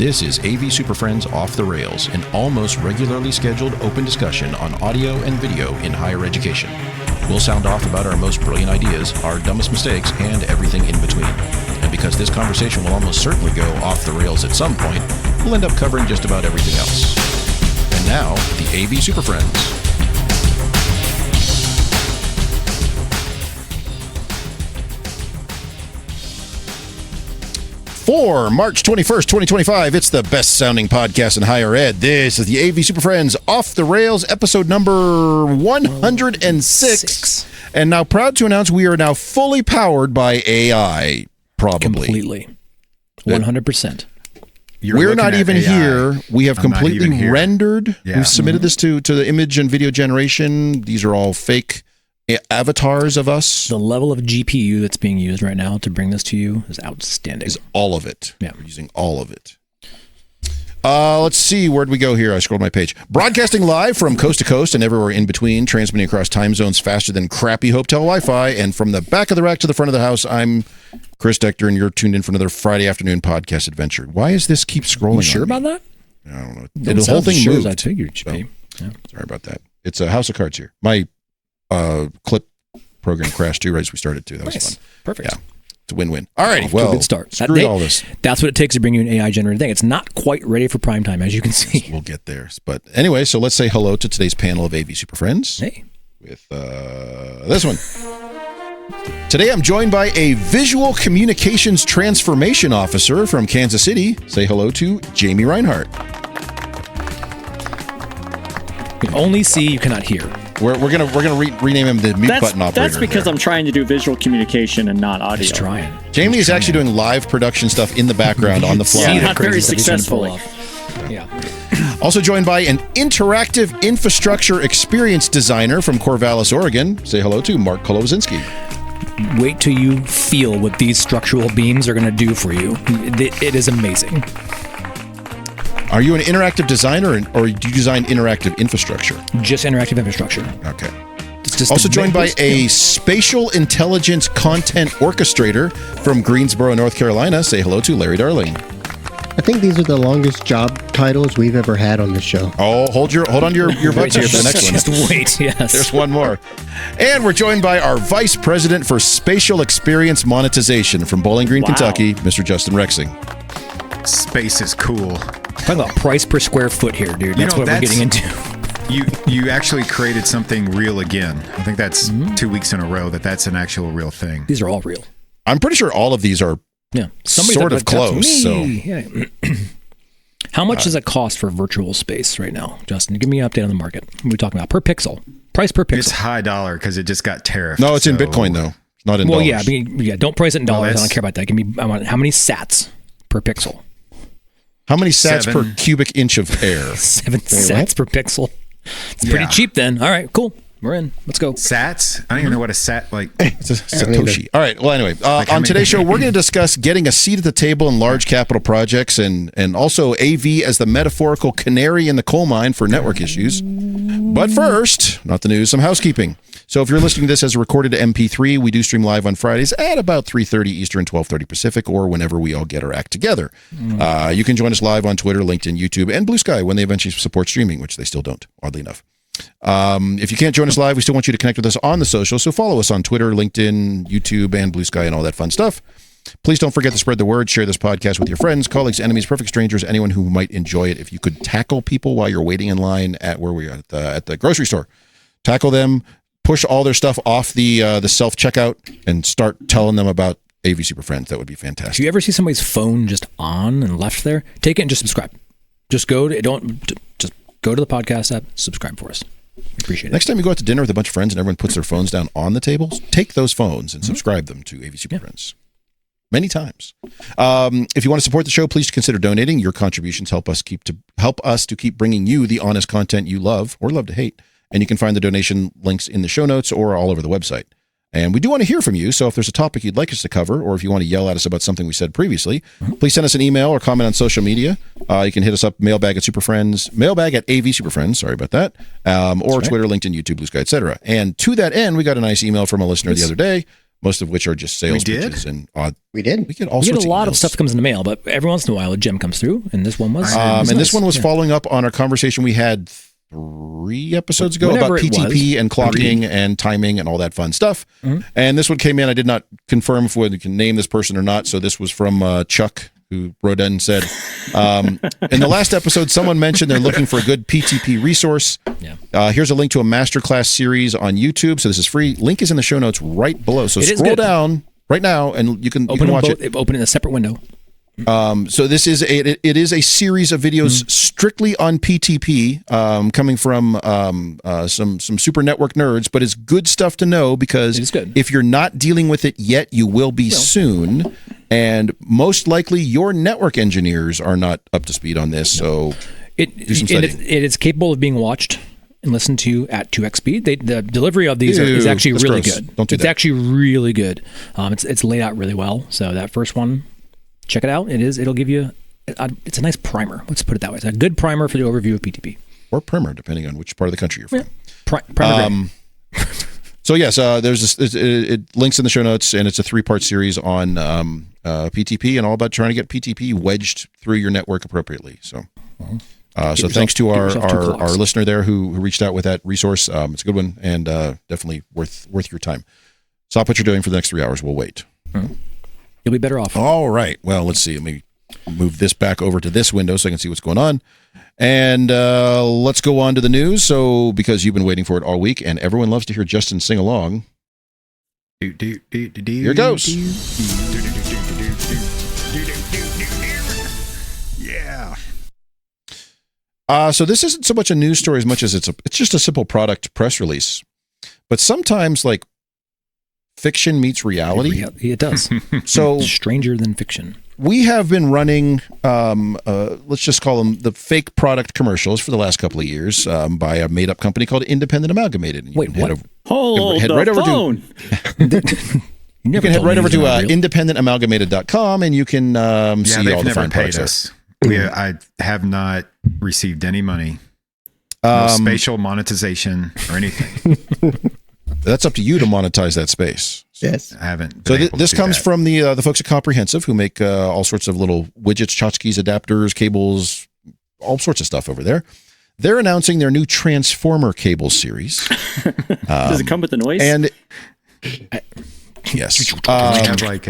This is AV SuperFriends Off the Rails, an almost regularly scheduled open discussion on audio and video in higher education. We'll sound off about our most brilliant ideas, our dumbest mistakes, and everything in between. And because this conversation will almost certainly go off the rails at some point, we'll end up covering just about everything else. And now, the AV SuperFriends. For March 21st, 2025, it's the best-sounding podcast in higher ed. This is the AV SuperFriends Off the Rails, episode number 106. And now proud to announce we are now fully powered by AI, probably. Completely. 100%. We're not even AI. Here. We have completely rendered. Yeah. We've submitted this to the image and video generation. These are all fake avatars of us. The level of GPU that's being used right now to bring this to you is outstanding. Is all of it. Yeah. We're using all of it. Let's see. Where'd we go here? I scrolled my page. Broadcasting live from coast to coast and everywhere in between, transmitting across time zones faster than crappy hotel Wi-Fi. And from the back of the rack to the front of the house, I'm Chris Dector, and you're tuned in for another Friday afternoon podcast adventure. Why does this keep scrolling? You sure about that? I don't know. The whole thing sure moved. As I figured it should be. Yeah. Sorry about that. It's a house of cards here. My clip program crashed too right as we started too. That was fun. Perfect. Yeah. It's a win-win. All righty. Well, good start. Screw all this. That's what it takes to bring you an AI-generated thing. It's not quite ready for prime time, as you can see. We'll get there. But anyway, so let's say hello to today's panel of AV SuperFriends. Hey. With this one. Today I'm joined by a visual communications transformation officer from Kansas City. Say hello to Jamie Reinhardt. You can only see, you cannot hear. We're gonna rename him the mute button operator. That's because I'm trying to do visual communication and not audio. He's trying. Jamie is actually doing live production stuff in the background on the fly. Not very successfully. Yeah. Also joined by an interactive infrastructure experience designer from Corvallis, Oregon. Say hello to Mark Kolozinski. Wait till you feel what these structural beams are going to do for you. It is amazing. Are you an interactive designer, or do you design interactive infrastructure? Just interactive infrastructure. Okay. Also joined by a spatial intelligence content orchestrator from Greensboro, North Carolina. Say hello to Larry Darling. I think these are the longest job titles we've ever had on the show. Oh, hold on to your butts here for the next one. Just wait, yes. There's one more. And we're joined by our Vice President for Spatial Experience Monetization from Bowling Green, Kentucky, Mr. Justin Rexing. Space is cool. Talk about price per square foot here, dude. That's what we're getting into. You actually created something real again. I think that's 2 weeks in a row that's an actual real thing. These are all real. I'm pretty sure all of these are sort of close. So, yeah. How much does it cost for virtual space right now, Justin? Give me an update on the market. What are we talking about? Per pixel. Price per pixel. It's high dollar because it just got tariffed. No, it's in Bitcoin, though. Not in dollars. Yeah, don't price it in dollars. I don't care about that. I want how many sats per pixel? How many sats per cubic inch of air? 7 sats per pixel. It's pretty cheap then. All right, cool. We're in. Let's go. Sats? I don't even know what a sat like. It's a Satoshi. All right. Well, anyway, on today's show, we're going to discuss getting a seat at the table in large capital projects and also AV as the metaphorical canary in the coal mine for network issues. But first, not the news, some housekeeping. So if you're listening to this as a recorded MP3, we do stream live on Fridays at about 3:30 Eastern, 12:30 Pacific, or whenever we all get our act together. You can join us live on Twitter, LinkedIn, YouTube, and Blue Sky when they eventually support streaming, which they still don't, oddly enough. If you can't join us live, we still want you to connect with us on the social. So follow us on Twitter, LinkedIn, YouTube, and Blue Sky and all that fun stuff. Please don't forget to spread the word. Share this podcast with your friends, colleagues, enemies, perfect strangers, anyone who might enjoy it. If you could tackle people while you're waiting in line at where we are at the grocery store, tackle them, push all their stuff off the self-checkout, and start telling them about AV SuperFriends. That would be fantastic. If you ever see somebody's phone just on and left there, take it and just subscribe. Just go to the podcast app, subscribe for us. We appreciate it. Next time you go out to dinner with a bunch of friends and everyone puts their phones down on the tables, take those phones and subscribe them to AV SuperFriends. Many times. If you want to support the show, please consider donating. Your contributions help us to keep bringing you the honest content you love or love to hate. And you can find the donation links in the show notes or all over the website. And we do want to hear from you, so if there's a topic you'd like us to cover, or if you want to yell at us about something we said previously, please send us an email or comment on social media. You can hit us up, mailbag at AV SuperFriends, sorry about that, or Twitter, LinkedIn, YouTube, Blue Sky, etc. And to that end, we got a nice email from a listener the other day. most of which are just sales We did? pitches and odd. We did. We get all We sorts get a lot of emails. stuff that comes in the mail, but every once in a while a gem comes through, and this one was. And nice. this one was Yeah. following up on a conversation we had 3 episodes ago Whenever about it PTP was. and clocking and timing and all that fun stuff. Mhm. And this one came in. I did not confirm if we can name this person or not. So this was from Chuck, who wrote in and said, in the last episode, someone mentioned they're looking for a good PTP resource. Yeah. Here's a link to a masterclass series on YouTube. So this is free. Link is in the show notes right below. So It is scroll good. down right now and you can watch it. Open in a separate window. So this is it is a series of videos strictly on PTP, coming from some super network nerds, but it's good stuff to know because It is good. if you're not dealing with it yet, you will be soon, and most likely your network engineers are not up to speed on this. So do some studying. It is capable of being watched and listened to at 2x speed. The delivery of these is Ew, actually that's really gross. good. Don't do It's that. actually really good. It's laid out really well. So that first one, check it out. It'll give you. It's a nice primer. Let's put it that way. It's a good primer for the overview of PTP. or primer, depending on which part of the country you're from. Primer. So yes, there's this, it links in the show notes, and it's a 3-part series on PTP and all about trying to get PTP wedged through your network appropriately. So, so thanks to our listener there who reached out with that resource. It's a good one and definitely worth your time. Stop what you're doing for the next 3 hours. We'll wait. You'll be better off. All right. Well, let's see. Let me move this back over to this window so I can see what's going on. And let's go on to the news. So, because you've been waiting for it all week, and everyone loves to hear Justin sing along. Here it goes. Yeah. So this isn't so much a news story as much as it's just a simple product press release. But sometimes, like, fiction meets reality. It does. So Stranger than fiction. we have been running, let's just call them the fake product commercials for the last couple of years by a made-up company called Independent Amalgamated. And you Wait, can what? Hold head the right over to- phone. You can head right over to independentamalgamated.com and you can see they've all the never fine paid products. us. I have not received any money. No spatial monetization or anything. That's up to you to monetize that space. Yes. I haven't. So been able to this do comes that. from the folks at Comprehensive, who make all sorts of little widgets, tchotchkes, adapters, cables, all sorts of stuff over there. They're announcing their new Transformer cable series. Does it come with the noise? And yes. They have like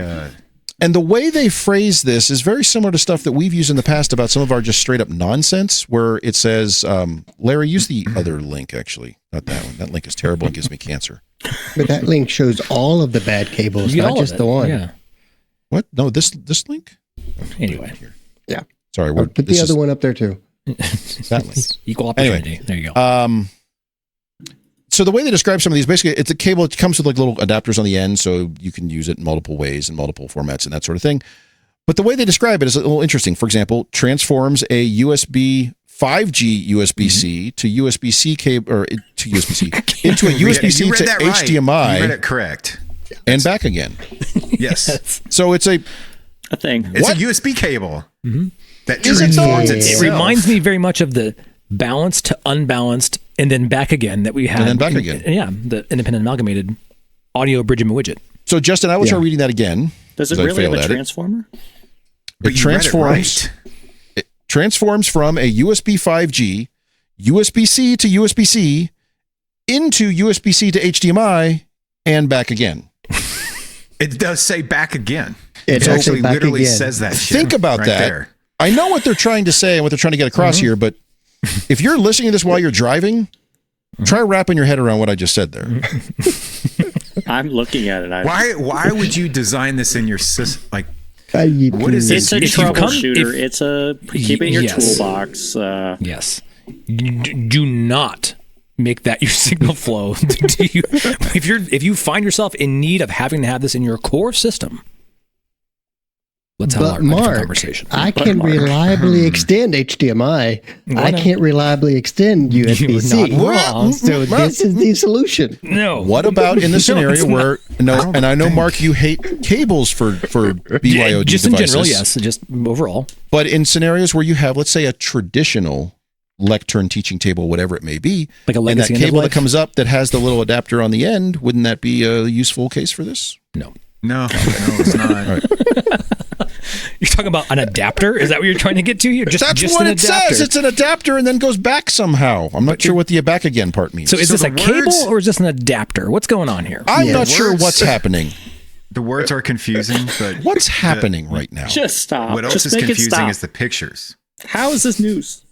And the way they phrase this is very similar to stuff that we've used in the past about some of our just straight up nonsense, where it says, Larry, use the other link, actually. Not that one. That link is terrible and gives me cancer. But that link shows all of the bad cables, You get not all of just it. the one. Yeah. What? No, this link? Anyway. Yeah. Sorry. Or put the other one up there too. That link. Equal opportunity. There you go. So the way they describe some of these, basically, it's a cable. It comes with like little adapters on the end, so you can use it in multiple ways and multiple formats and that sort of thing. But the way they describe it is a little interesting. For example, transforms a USB 5G USB-C to USB-C cable, or to USB-C into a USB-C you read to that right. HDMI You read it correct. and back again. Yes. So it's a a thing. It's What? a USB cable that Is it transforms though? It itself. reminds me very much of the balanced to unbalanced and then back again that we had. And then back again. Yeah, the Independent Amalgamated audio bridge and widget. So Justin, I will try reading that again. Does it 'cause I really have failed a at it. transformer? But It you read it transforms. right. It transforms from a USB 5G, USB-C to USB-C into USB-C to HDMI and back again. It does say back again. It It does actually say back literally again. says that shit. Think about right that. There. I know what they're trying to say and what they're trying to get across here, but if you're listening to this while you're driving, try wrapping your head around what I just said there. I'm looking at it. Why would you design this in your system? Like, What is It's a If you come- troubleshooter. if- It's a keep it in your Yes. toolbox. Yes. Do not make that your signal flow. If you find yourself in need of having to have this in your core system, let's have a But different Mark, conversation. I can reliably extend HDMI. I can't reliably extend USB-C. You're not wrong. So this is the solution. No. What about in the scenario where and I know Mark, you hate cables for BYOD just in devices, general, yes. Just overall. but in scenarios where you have, let's say, a traditional lectern, teaching table, whatever it may be, Like a and that legacy end of cable that life? comes up that has the little adapter on the end, wouldn't that be a useful case for this? No. No, it's not. You're talking about an adapter? Is that what you're trying to get to here? That's just what an it adapter. says. It's an adapter and then goes back somehow. I'm not sure what the back again part means. So is this the a cable words- or is this an adapter? What's going on here? I'm Yeah. not sure Words- what's happening. The words are confusing, but What's happening right now? Just stop. what else Just is make it confusing stop. is the pictures. How is this news?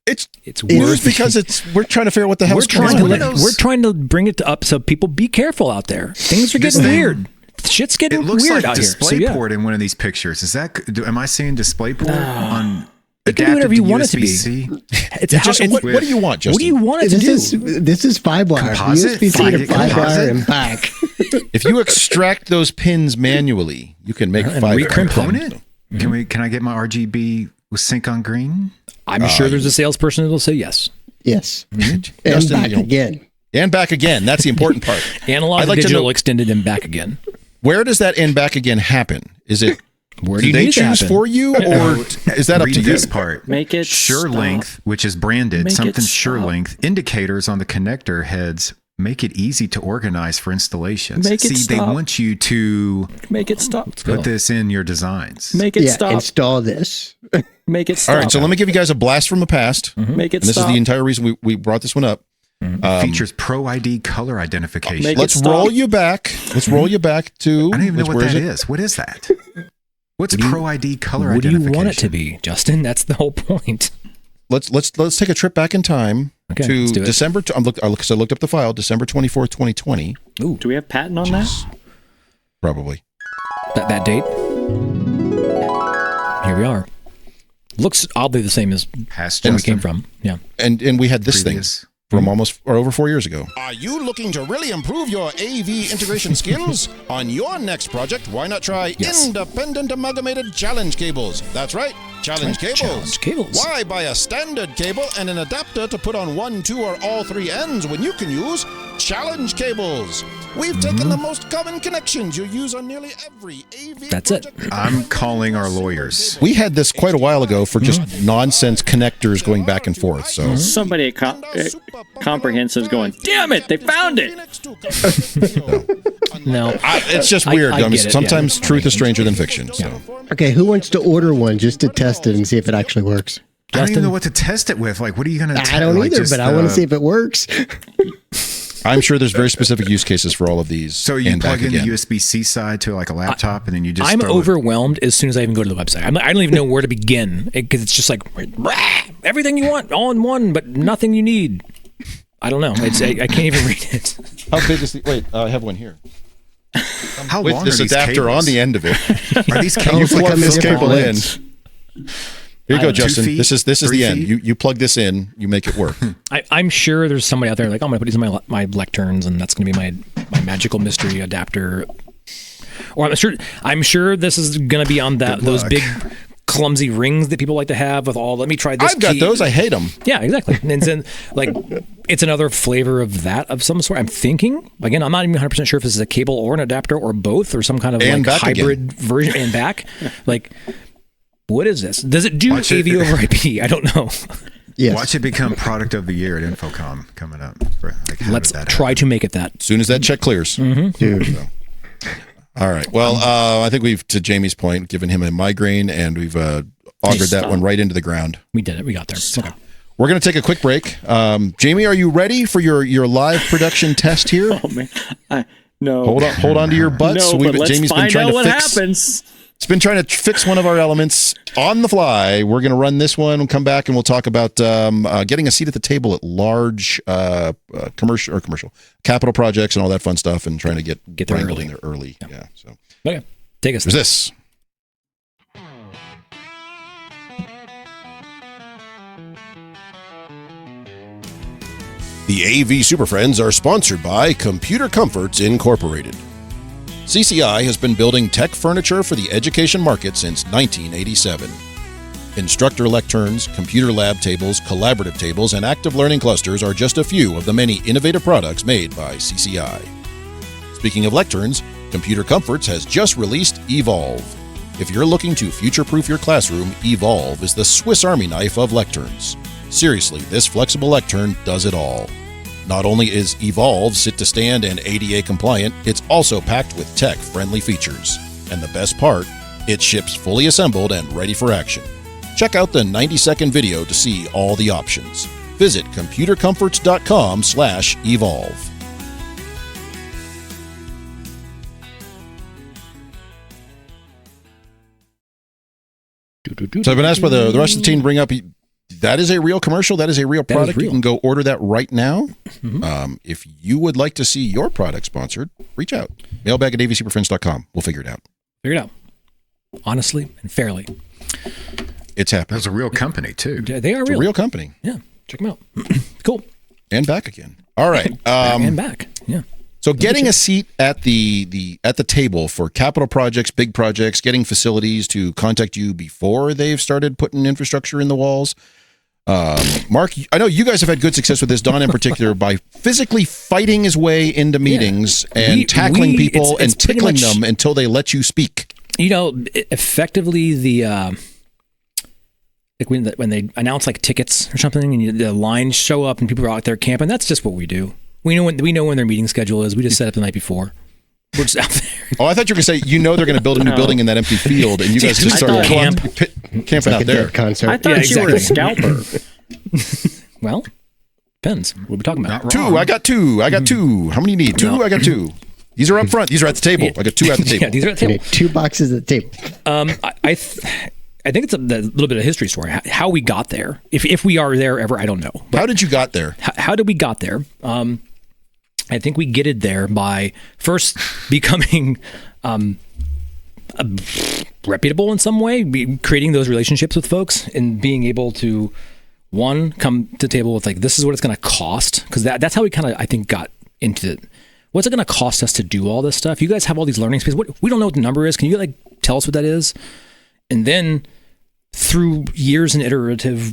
It's It's news worth because we're trying to figure out what the hell's going on. We're trying to bring it up so people be careful out there. Things are This getting thing- weird. Shit's getting It looks weird like out here. So, DisplayPort in one of these pictures. Is that? Am I seeing DisplayPort on? It can be whatever you want it to be. USB-C? It's What do you want, Justin? What do you want it to do? This is 5-wire. Composite? USB-C to 5-wire Composite? and back. If you extract those pins manually, you can make And 5 recrimp them. Component? Can I get my RGB with sync on green? I'm sure there's a salesperson that'll say yes. Yes. And Justin, back again. And back again. That's the important part. Analog I'd to like to digital know- extended and back again. Where does that and back again happen? Is it Where do do you they need it to choose happen? for you, or is that up Read to you? this part. Make it sure stop. length, which is branded, Make it something sure stop. length. Indicators on the connector heads make it easy to organize for installations. Make it See, they stop. want you to Make it stop. put this in your designs. Make it Yeah, stop. install this. Make it stop. All right, so let me give you guys a blast from the past. Make it And this stop. is the entire reason we brought this one up. Features Pro ID color identification. Make Let's it stop. roll you back. Let's roll you back to. I don't even know what where that it? is. What is that? What's Pro ID color What do you identification? want it to be, Justin? That's the whole point. Let's take a trip back in time Okay, to let's do it. December. I looked up the file. December 24th, 2020. Ooh, Do we have patent on that? Probably. that date. Here we are. Looks oddly the same as Past where we Justin, came from. Yeah. And we had this previous. thing from almost or over 4 years ago. Are you looking to really improve your AV integration skills? On your next project, why not try Yes. independent amalgamated challenge cables? That's right, challenge cables. Challenge cables. Why buy a standard cable and an adapter to put on 1, 2, or all 3 ends when you can use challenge cables? We've taken the most common connections you use on nearly every AV That's it. project. I'm calling our lawyers. We had this quite a while ago for just nonsense connectors going back and forth. So Somebody at Comprehensive's going, damn it, they found it. No. it's just weird. I get it, Sometimes truth is stranger than fiction. So. Okay, who wants to order one just to test it and see if it actually works? I don't even Justin? know what to test it with. Like, what are you going to I don't either, but I want to see if it works. I'm sure there's very specific use cases for all of these. So you and plug back in the again. USB-C side to like a laptop, and then you just I'm throw it- overwhelmed as soon as I even go to the website. I don't even know where to begin because it's just like rah, everything you want all in one, but nothing you need. I don't know. I can't even read it. How big is the? Wait, I have one here. How With long this are these adapter cables? on the end of it. Are these You cables plug like come in this different cable in. lengths. Here you go, 2 Justin. feet? This is the 3 end. feet? You plug this in. You make it work. I'm sure there's somebody out there like, oh, I'm going to put these in my lecterns, and that's going to be my magical mystery adapter. Or I'm sure this is going to be on those luck. big clumsy rings that people like to have with all. Let me try this. I've got key. those. I hate them. Yeah, exactly. And then like it's another flavor of that of some sort. I'm thinking again. I'm not even 100% sure if this is a cable or an adapter or both or some kind of And like back hybrid version and back. Like, what is this? Does it do Watch it. AV over IP? I don't know. Yes. Watch it become product of the year at Infocom coming up. Like, how Let's did that try happen? to make it that. As soon as that check clears. Dude. All right. Well, I think we've, to Jamie's point, given him a migraine, and we've augured that Stop. one right into the ground. We did it. We got there. Okay. We're going to take a quick break. Jamie, are you ready for your live production test here? Oh man, no. Hold on to your butts. No, but let's Jamie's been find trying out to what fix. happens. It's been trying to fix one of our elements on the fly. We're going to run this one. We'll come back and we'll talk about getting a seat at the table at large commercial capital projects and all that fun stuff, and trying to get there wrangled early. in there early. Yeah. So Okay. Take us. there's this. The AV SuperFriends are sponsored by Computer Comforts Incorporated. CCI has been building tech furniture for the education market since 1987. Instructor lecterns, computer lab tables, collaborative tables, and active learning clusters are just a few of the many innovative products made by CCI. Speaking of lecterns, Computer Comforts has just released Evolve. If you're looking to future-proof your classroom, Evolve is the Swiss Army knife of lecterns. Seriously, this flexible lectern does it all. Not only is Evolve sit-to-stand and ADA compliant, it's also packed with tech-friendly features. And the best part, it ships fully assembled and ready for action. Check out the 90-second video to see all the options. Visit computercomforts.com/evolve. So I've been asked by the rest of the team to bring up, that is a real commercial. That is a real product. You can go order that right now. If you would like to see your product sponsored, reach out. Mailbag at avsuperfriends.com. We'll figure it out. Figure it out. Honestly and fairly. It's happening. That's a real company, too. They are real. It's a real company. Yeah. Check them out. Cool. And back again. All right. And back. Yeah. So getting a seat at the table for capital projects, big projects, getting facilities to contact you before they've started putting infrastructure in the walls. Mark, I know you guys have had good success with this, Don in particular, by physically fighting his way into meetings and tackling people and tickling them until they let you speak. You know, effectively like when they announce like tickets or something and the lines show up and people are out there camping, that's just what we do. We know when their meeting schedule is. We just set up the night before. We're just out there. Oh, I thought you were going to say, they're going to build a new building in that empty field, and you guys just start camping out there. Concert. I thought you were a scalper. Well, depends. What are we talking about? Two. I got two. How many you need? Two. I got two. These are up front. These are at the table. I got two at the table. Yeah, these are at the table. 2 boxes at the table. I think it's a little bit of a history story. How we got there. If we are there ever, I don't know. But how did you got there? How did we got there? I think we get it there by first becoming reputable in some way, creating those relationships with folks and being able to, one, come to the table with like, this is what it's going to cost. Because that's how we kind of, I think, got into it. What's it going to cost us to do all this stuff? You guys have all these learning spaces. We don't know what the number is. Can you like tell us what that is? And then through years and iterative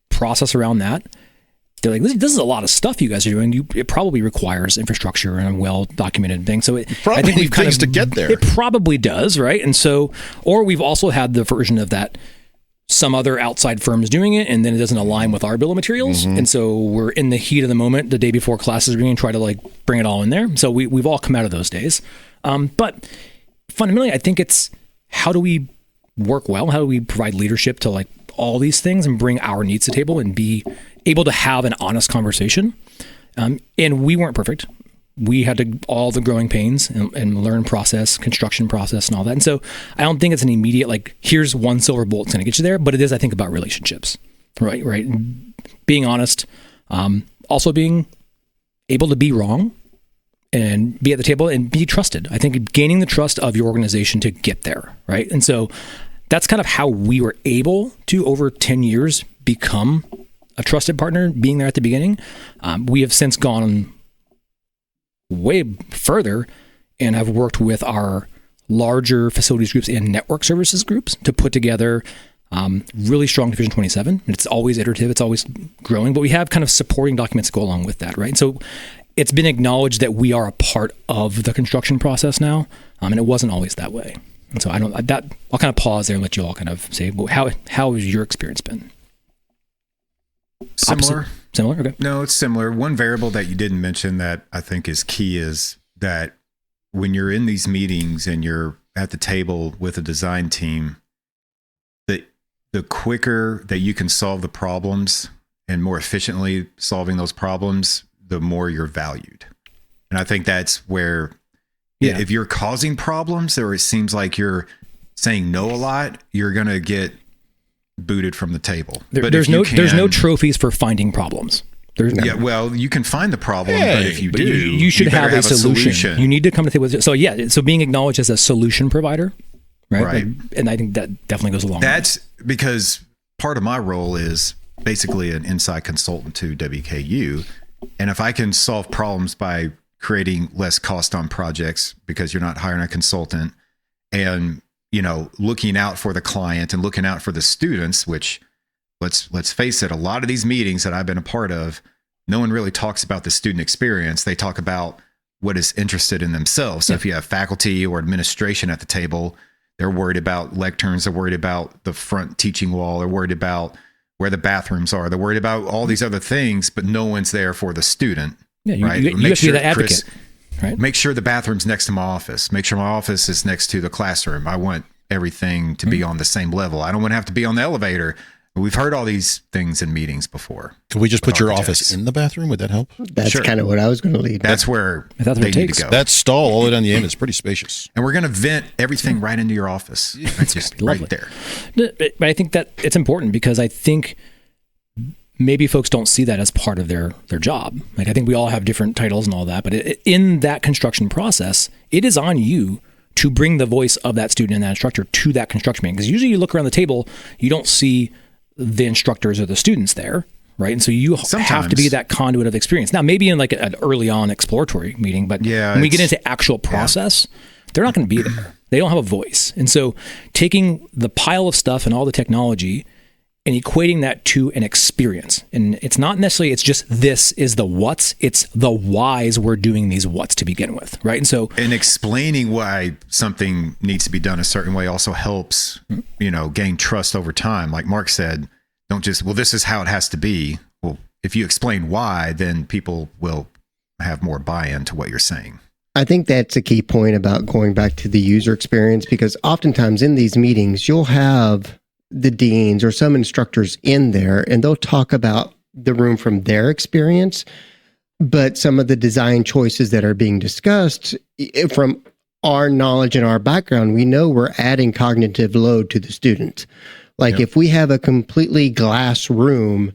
process around that, they're like, this is a lot of stuff you guys are doing. It probably requires infrastructure and a well-documented thing. So I think we've kind of to get there. It probably does, right? And so, or we've also had the version of that some other outside firm's doing it, and then it doesn't align with our bill of materials. And so we're in the heat of the moment, the day before classes are beginning, try to like bring it all in there. So we've all come out of those days. But fundamentally, I think it's how do we work well? How do we provide leadership to like all these things and bring our needs to the table and be able to have an honest conversation. And we weren't perfect. We had to all the growing pains and learn process, construction process and all that. And so I don't think it's an immediate, like, here's one silver bullet that's going to get you there, but it is, I think, about relationships, right? Being honest, also being able to be wrong and be at the table and be trusted. I think gaining the trust of your organization to get there, right? And so that's kind of how we were able to, over 10 years, become a trusted partner, being there at the beginning. We have since gone way further and have worked with our larger facilities groups and network services groups to put together really strong Division 27. It's always iterative, it's always growing, but we have kind of supporting documents to go along with that, right? So it's been acknowledged that we are a part of the construction process now, and it wasn't always that way. And so I'll kind of pause there and let you all kind of say, well, how has your experience been? Similar. Opposite? Similar? Okay. No, it's similar. One variable that you didn't mention that I think is key is that when you're in these meetings and you're at the table with a design team, the quicker that you can solve the problems and more efficiently solving those problems, the more you're valued. And I think that's where, if you're causing problems or it seems like you're saying no a lot, you're going to get booted from the table. There's no trophies for finding problems. Well, you can find the problem, but if you do, you should have a solution. You need to come to the table. So being acknowledged as a solution provider, right? And I think that definitely goes along. That's because part of my role is basically an inside consultant to WKU. And if I can solve problems by creating less cost on projects because you're not hiring a consultant and, looking out for the client and looking out for the students, which let's face it, a lot of these meetings that I've been a part of, no one really talks about the student experience. They talk about what is interested in themselves. So if you have faculty or administration at the table, they're worried about lecterns, they're worried about the front teaching wall, they're worried about where the bathrooms are, they're worried about all these other things, but no one's there for the student. Yeah, right? you have to be that advocate. Right. Make sure the bathroom's next to my office. Make sure my office is next to the classroom. I want everything to be on the same level. I don't want to have to be on the elevator. We've heard all these things in meetings before. Can we just put your office in the bathroom? Would that help? That's kind of what I was going to lead. That's where they need to go. That stall all the way down the end is pretty spacious. And we're going to vent everything right into your office. It's just right there. But I think that it's important because I think maybe folks don't see that as part of their job. Like, I think we all have different titles and all that, but in that construction process, it is on you to bring the voice of that student and that instructor to that construction meeting. Because usually you look around the table, you don't see the instructors or the students there, right? And so you have to be that conduit of experience. Now, maybe in like an early on exploratory meeting, but when we get into actual process, they're not going to be there. They don't have a voice. And so taking the pile of stuff and all the technology and equating that to an experience. And it's not necessarily, it's just this is the what's, it's the whys we're doing these what's to begin with, right? And explaining why something needs to be done a certain way also helps, gain trust over time. Like Mark said, don't just, this is how it has to be. Well, if you explain why, then people will have more buy-in to what you're saying. I think that's a key point about going back to the user experience, because oftentimes in these meetings, you'll have the deans or some instructors in there, and they'll talk about the room from their experience. But some of the design choices that are being discussed, from our knowledge and our background, we know we're adding cognitive load to the student. Like if we have a completely glass room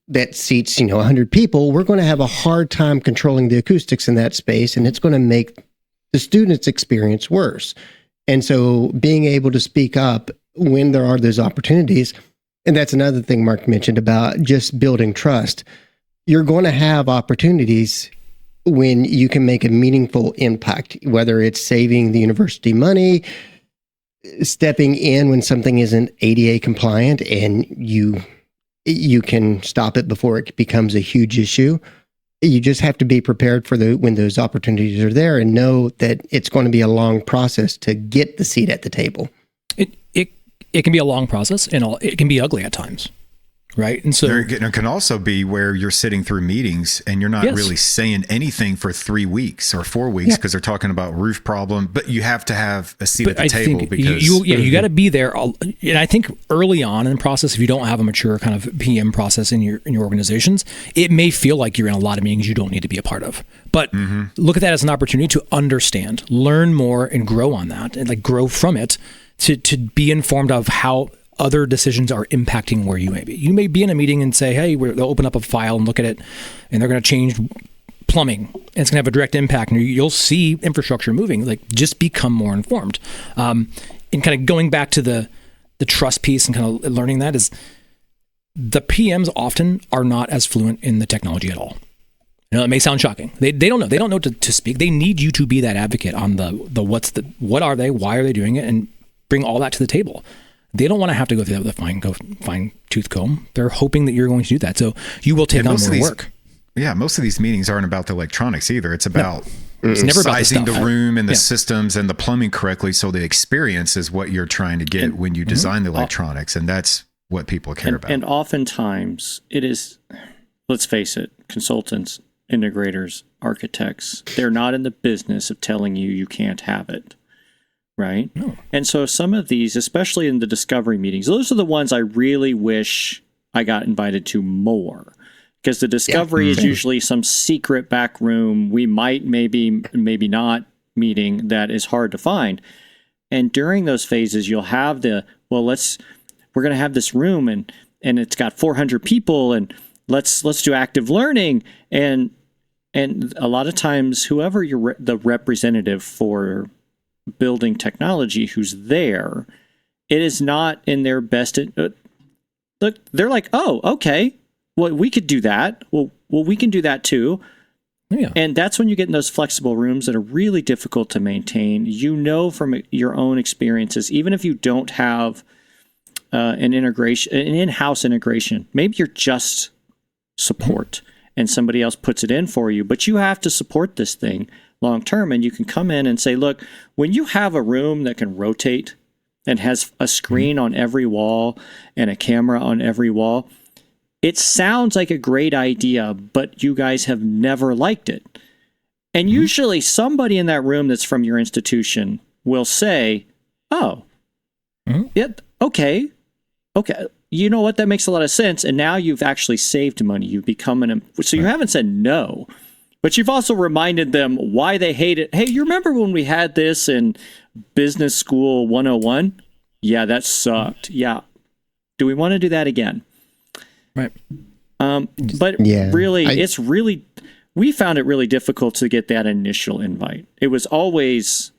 that seats, 100 people, we're going to have a hard time controlling the acoustics in that space, and it's going to make the student's experience worse. And so being able to speak up when there are those opportunities, and that's another thing Mark mentioned about just building trust. You're going to have opportunities when you can make a meaningful impact, whether it's saving the university money, stepping in when something isn't ADA compliant, and you can stop it before it becomes a huge issue. You just have to be prepared for when those opportunities are there, and know that it's going to be a long process to get the seat at the table. It can be a long process, and it can be ugly at times, right? And so it can also be where you're sitting through meetings and you're not really saying anything for 3 weeks or 4 weeks because they're talking about roof problem, but you have to have a seat at the table because you got to be there. And I think early on in the process, if you don't have a mature kind of PM process in your organizations, it may feel like you're in a lot of meetings you don't need to be a part of. But look at that as an opportunity to understand, learn more, and grow on that, and like grow from it. To be informed of how other decisions are impacting where you may be. You may be in a meeting and say, hey, they'll open up a file and look at it, and they're going to change plumbing, and it's going to have a direct impact, and you'll see infrastructure moving. Like, just become more informed. And kind of going back to the trust piece and kind of learning that is the PMs often are not as fluent in the technology at all. It may sound shocking. They don't know. They don't know to speak. They need you to be that advocate on the what are they, why are they doing it, and bring all that to the table. They don't want to have to go through that with a fine tooth comb. They're hoping that you're going to do that. So you will take on more work. Yeah, most of these meetings aren't about the electronics either. It's about it's never about sizing the room and the systems and the plumbing correctly, so the experience is what you're trying to get when you design the electronics, and that's what people care about. And oftentimes it is, let's face it, consultants, integrators, architects, they're not in the business of telling you can't have it. Right. No. And so some of these, especially in the discovery meetings, those are the ones I really wish I got invited to more, because the discovery is usually some secret back room. We might maybe not meeting that is hard to find. And during those phases, you'll have we're going to have this room and it's got 400 people, and let's do active learning. And a lot of times, whoever the representative for building technology who's there, it is not in their best. Look, they're like, oh, okay, well, we could do that. Well, we can do that too. Yeah. And that's when you get in those flexible rooms that are really difficult to maintain. From your own experiences, even if you don't have an in-house integration, maybe you're just support and somebody else puts it in for you, but you have to support this thing long term. And you can come in and say, look, when you have a room that can rotate and has a screen on every wall and a camera on every wall, it sounds like a great idea, but you guys have never liked it. And usually somebody in that room that's from your institution will say, oh, yeah, okay. You know what? That makes a lot of sense. And now you've actually saved money. You've become so you haven't said no, but you've also reminded them why they hate it. Hey, you remember when we had this in Business School 101? Yeah, that sucked. Yeah. Do we want to do that again? Right. But really, we found it really difficult to get that initial invite. It was always,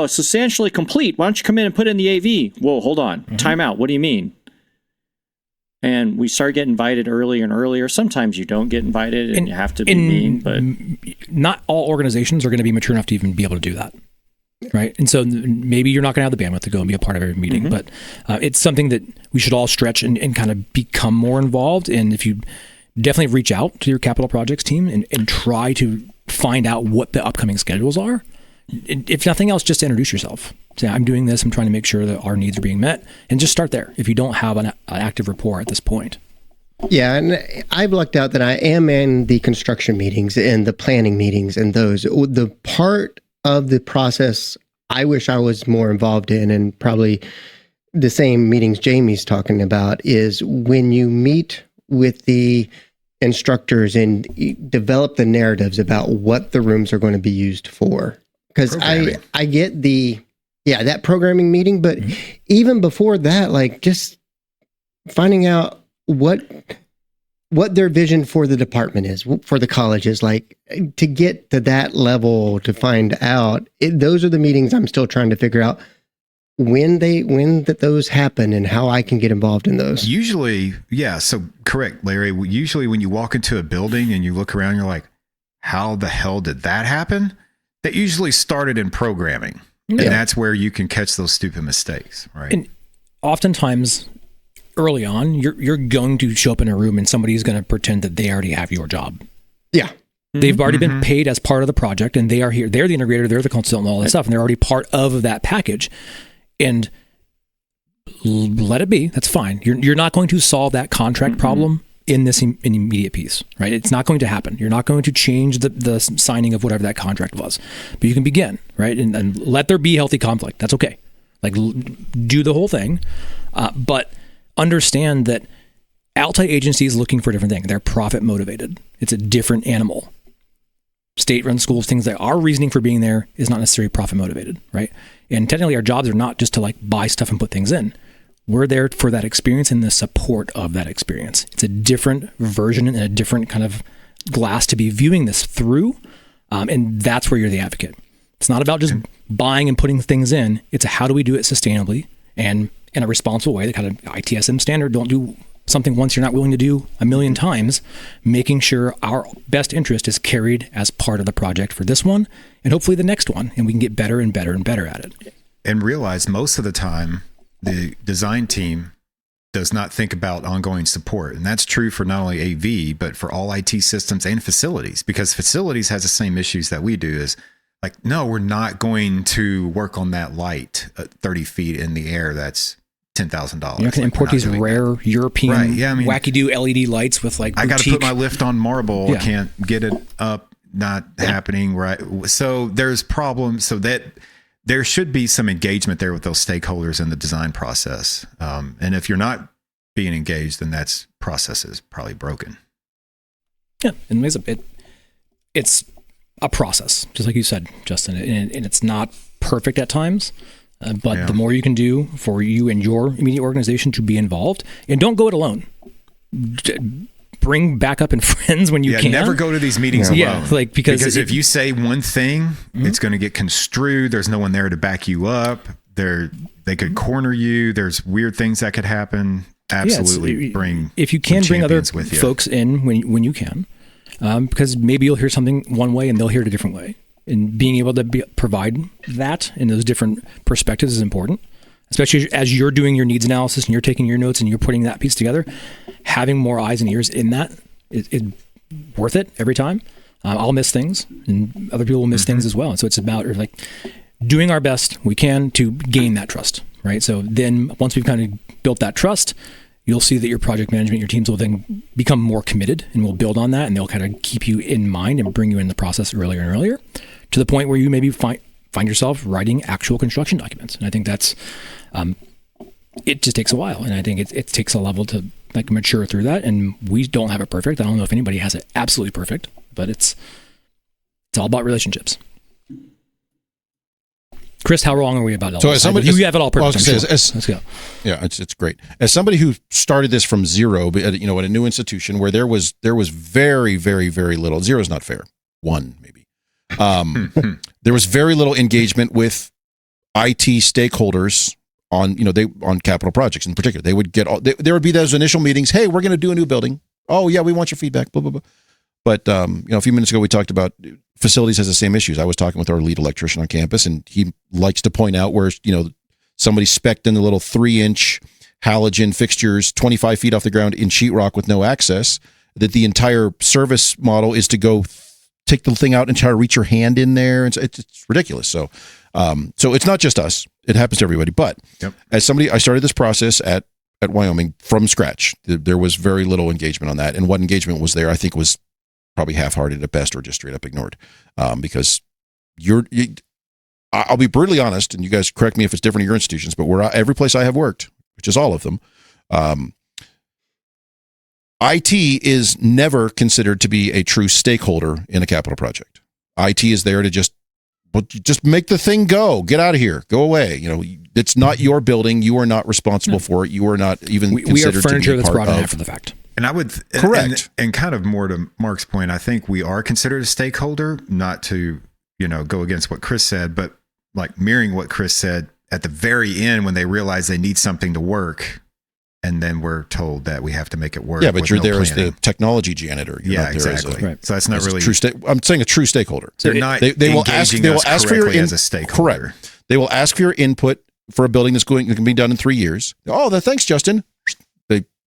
substantially complete. Why don't you come in and put in the AV? Whoa, hold on. Time out. What do you mean? And we start getting invited earlier and earlier. Sometimes you don't get invited and you have to be mean, but not all organizations are going to be mature enough to even be able to do that. Right. And so maybe you're not going to have the bandwidth to go and be a part of every meeting, but it's something that we should all stretch and kind of become more involved. And if you definitely reach out to your capital projects team and try to find out what the upcoming schedules are. If nothing else, just introduce yourself. Say, I'm doing this. I'm trying to make sure that our needs are being met, and just start there if you don't have an active rapport at this point. Yeah, and I've lucked out that I am in the construction meetings and the planning meetings and those. The part of the process I wish I was more involved in, and probably the same meetings Jamie's talking about, is when you meet with the instructors and develop the narratives about what the rooms are going to be used for. Because I get that programming meeting, but even before that, like just finding out what their vision for the department is, for the college is, like to get to that level to find out. Those are the meetings I'm still trying to figure out when those happen and how I can get involved in those. Usually, yeah. So correct, Larry. Usually when you walk into a building and you look around, you're like, how the hell did that happen? That usually started in programming. And that's where you can catch those stupid mistakes, right? And oftentimes early on, you're going to show up in a room and somebody's going to pretend that they already have your job. Yeah. They've already been paid as part of the project, and they are here. They're the integrator, they're the consultant, all that stuff, and they're already part of that package. And let it be. That's fine. You're not going to solve that contract problem in this immediate piece, right? It's not going to happen. You're not going to change the signing of whatever that contract was, but you can begin, right? And let there be healthy conflict. That's okay. Like do the whole thing, but understand that outside agencies looking for a different thing. They're profit motivated. It's a different animal. State-run schools, things that our reasoning for being there is not necessarily profit motivated, right? And technically our jobs are not just to like buy stuff and put things in. We're there for that experience and the support of that experience. It's a different version and a different kind of glass to be viewing this through. And that's where you're the advocate. It's not about just buying and putting things in. It's how do we do it sustainably and in a responsible way, the kind of ITSM standard. Don't do something once you're not willing to do a million times, making sure our best interest is carried as part of the project for this one and hopefully the next one. And we can get better and better and better at it. And realize most of the time, the design team does not think about ongoing support. And that's true for not only AV, but for all IT systems and facilities, because facilities has the same issues that we do is like, no, we're not going to work on that light 30 feet in the air. That's $10,000. You're not going to import these rare European wacky-do LED lights with like boutique. I got to put my lift on marble. I can't get it up. Not happening. Right. So there's problems. So that there should be some engagement there with those stakeholders in the design process. And if you're not being engaged, then that process is probably broken. Yeah. And it's a process, just like you said, Justin, and it's not perfect at times. But the more you can do for you and your immediate organization to be involved, and don't go it alone. Bring backup and friends when you can. Never go to these meetings alone. Yeah, like because if you say one thing, it's going to get construed. There's no one there to back you up. They could corner you. There's weird things that could happen. Absolutely, bring if you can bring other folks in when you can, because maybe you'll hear something one way and they'll hear it a different way. And being able to provide that in those different perspectives is important, especially as you're doing your needs analysis and you're taking your notes and you're putting that piece together. Having more eyes and ears in that is worth it every time. I'll miss things and other people will miss things as well. And so it's about like doing our best we can to gain that trust, right? So then once we've kind of built that trust, you'll see that your project management, your teams will then become more committed and will build on that, and they'll kind of keep you in mind and bring you in the process earlier and earlier, to the point where you maybe find yourself writing actual construction documents. And I think that's, it just takes a while. And I think it takes a level to like mature through that. And we don't have it perfect. I don't know if anybody has it absolutely perfect, but it's all about relationships. Chris, how wrong are we about So as somebody, you have it all perfect. Well, Let's go. Yeah, it's great. As somebody who started this from zero, at a new institution where there was very, very, very little. Zero is not fair. 1 maybe. There was very little engagement with IT stakeholders on capital projects in particular. They would there would be those initial meetings. Hey, we're going to do a new building. Oh yeah, we want your feedback. Blah blah blah. But a few minutes ago we talked about facilities has the same issues. I was talking with our lead electrician on campus, and he likes to point out where somebody spec'd in the little 3-inch halogen fixtures 25 feet off the ground in sheetrock with no access. That the entire service model is to go take the thing out and try to reach your hand in there. It's ridiculous. So it's not just us. It happens to everybody. But as somebody, I started this process at Wyoming from scratch. There was very little engagement on that. And what engagement was there, I think, was probably half-hearted at best or just straight up ignored. Because I'll be brutally honest, and you guys correct me if it's different in your institutions, but every place I have worked, which is all of them, IT is never considered to be a true stakeholder in a capital project. IT is there to just make the thing go. Get out of here. Go away. It's not your building. You are not responsible for it. You are not even considered we are furniture to be that's brought in of. after the fact. And I would correct. And kind of more to Mark's point, I think we are considered a stakeholder, not to go against what Chris said, but like mirroring what Chris said at the very end when they realize they need something to work. And then we're told that we have to make it work. Yeah, but you're there as the technology janitor. You're not there exactly. Right. So that's not really I'm saying a true stakeholder. They're not they will ask for your as a stakeholder. Correct. They will ask for your input for a building that can be done in 3 years. Oh, thanks, Justin.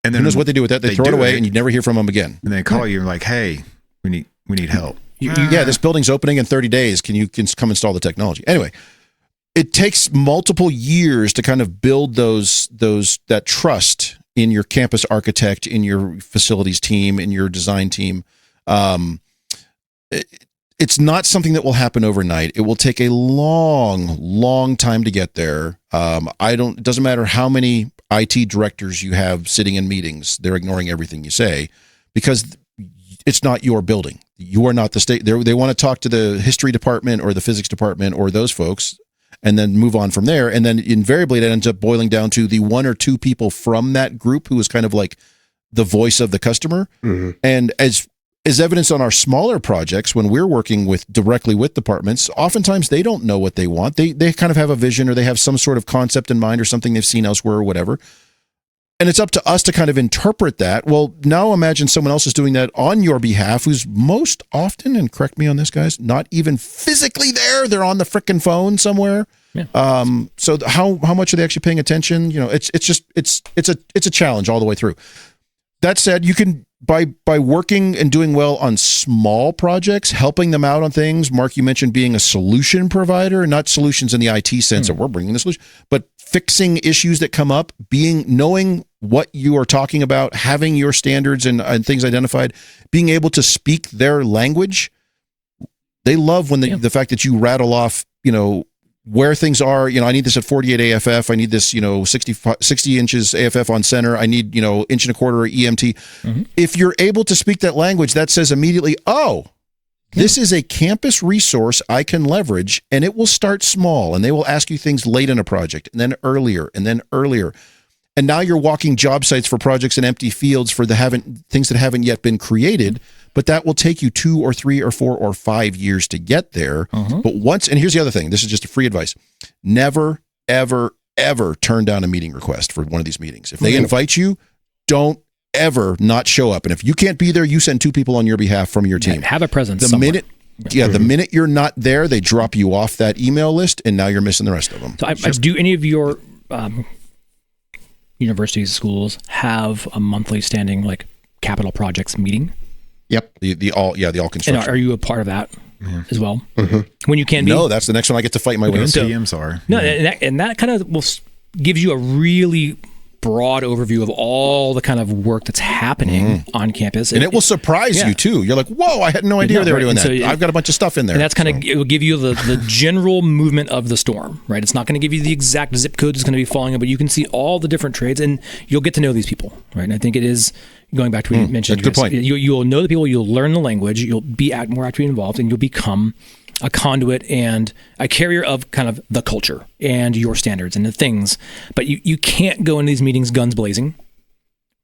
And then who knows what they do with that? They throw it away, and you never hear from them again. And they call you like, "Hey, we need help." Yeah, this building's opening in 30 days. Can you come install the technology? Anyway, it takes multiple years to kind of build that trust in your campus architect, in your facilities team, in your design team. It's not something that will happen overnight. It will take a long, long time to get there. It doesn't matter how many IT directors you have sitting in meetings, they're ignoring everything you say because it's not your building. You are not the state. They want to talk to the history department or the physics department or those folks and then move on from there. And then invariably it ends up boiling down to the 1 or 2 people from that group who is kind of like the voice of the customer. Mm-hmm. And as evidenced on our smaller projects, when we're working directly with departments, oftentimes they don't know what they want. They kind of have a vision or they have some sort of concept in mind or something they've seen elsewhere or whatever. And it's up to us to kind of interpret that. Well, now imagine someone else is doing that on your behalf who's most often, and correct me on this, guys, not even physically there. They're on the frickin' phone somewhere. Yeah. So how much are they actually paying attention? It's a challenge all the way through. That said, you can by working and doing well on small projects, helping them out on things. Mark, you mentioned being a solution provider, not solutions in the IT sense of we're bringing the solution, but fixing issues that come up, knowing what you are talking about, having your standards and things identified, being able to speak their language. They love when the fact that you rattle off, where things are. I need this at 48 AFF. I need this, 60 inches AFF on center. I need, 1.25 inches EMT. Mm-hmm. If you're able to speak that language, that says immediately, this is a campus resource I can leverage, and it will start small, and they will ask you things late in a project, and then earlier, and then earlier. And now you're walking job sites for projects in empty fields for things that haven't yet been created, but that will take you 2 or 3 or 4 or 5 years to get there. Uh-huh. But and here's the other thing, this is just a free advice. Never, ever, ever turn down a meeting request for one of these meetings. If they invite you, don't ever not show up. And if you can't be there, you send 2 people on your behalf from your team. Have a presence the minute you're not there, they drop you off that email list, and now you're missing the rest of them. So do any of your universities, schools have a monthly standing capital projects meeting? Yep. The all construction. And are you a part of that as well? Mm-hmm. When you can be? No, that's the next one I get to fight my way into. TMs are. No, and that kind of gives you a really broad overview of all the kind of work that's happening on campus. And it will surprise you too. You're like, whoa, I had no idea they were doing that. So I've got a bunch of stuff in there. And that's kind of, it will give you the general movement of the storm, right? It's not going to give you the exact zip code that's going to be falling in, but you can see all the different trades and you'll get to know these people, right? And I think it is, going back to what you mentioned. That's a good point. You'll know the people, you'll learn the language, you'll be more actively involved, and you'll become a conduit and a carrier of kind of the culture and your standards and the things. But you can't go into these meetings guns blazing.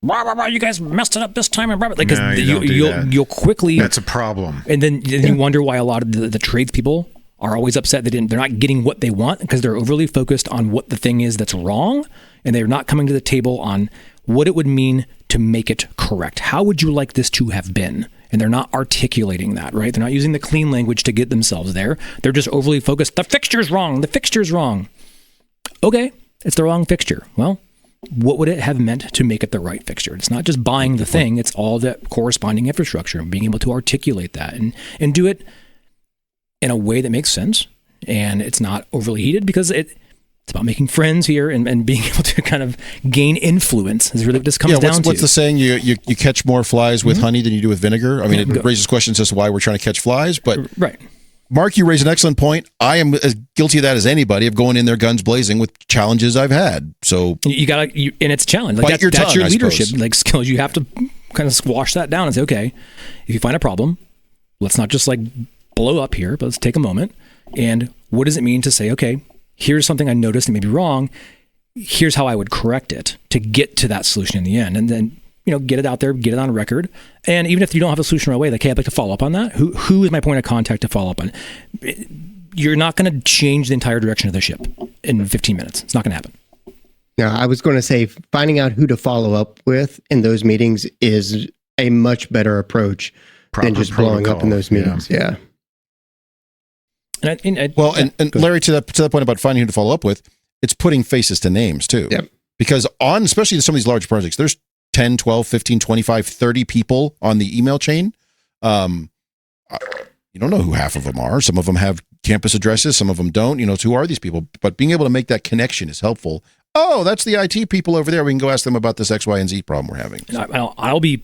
Blah, blah, blah, you guys messed it up this time. Because you'll quickly... That's a problem. And then you wonder why a lot of the tradespeople are always upset they're not getting what they want because they're overly focused on what the thing is that's wrong, and they're not coming to the table on what it would mean to make it correct. How would you like this to have been? And they're not articulating that, right? They're not using the clean language to get themselves there. They're just overly focused. The fixture's wrong. The fixture's wrong. Okay, it's the wrong fixture. Well, what would it have meant to make it the right fixture? It's not just buying the thing. It's all the corresponding infrastructure and being able to articulate that and do it in a way that makes sense. And it's not overly heated because it's about making friends here and being able to kind of gain influence is really what this comes down to. What's the saying? You catch more flies with honey than you do with vinegar. I mean, it raises questions as to why we're trying to catch flies. But right. Mark, you raise an excellent point. I am as guilty of that as anybody, of going in there guns blazing with challenges I've had. So you gotta, and it's a challenge. Like that's your leadership like skills. You have to kind of squash that down and say, okay, if you find a problem, let's not just like blow up here, but let's take a moment. And what does it mean to say, okay, here's something I noticed that may be wrong. Here's how I would correct it to get to that solution in the end. And then, get it out there, get it on record. And even if you don't have a solution right away, like, hey, I'd like to follow up on that. Who is my point of contact to follow up on? You're not going to change the entire direction of the ship in 15 minutes. It's not going to happen. Now, I was going to say finding out who to follow up with in those meetings is a much better approach than just blowing up in those meetings. Yeah. And Larry, to that point about finding who to follow up with, it's putting faces to names too. Yep. Because especially some of these large projects, there's 10, 12, 15, 25, 30 people on the email chain. You don't know who half of them are. Some of them have campus addresses. Some of them don't. Who are these people? But being able to make that connection is helpful. Oh, that's the IT people over there. We can go ask them about this X, Y, and Z problem we're having. I'll be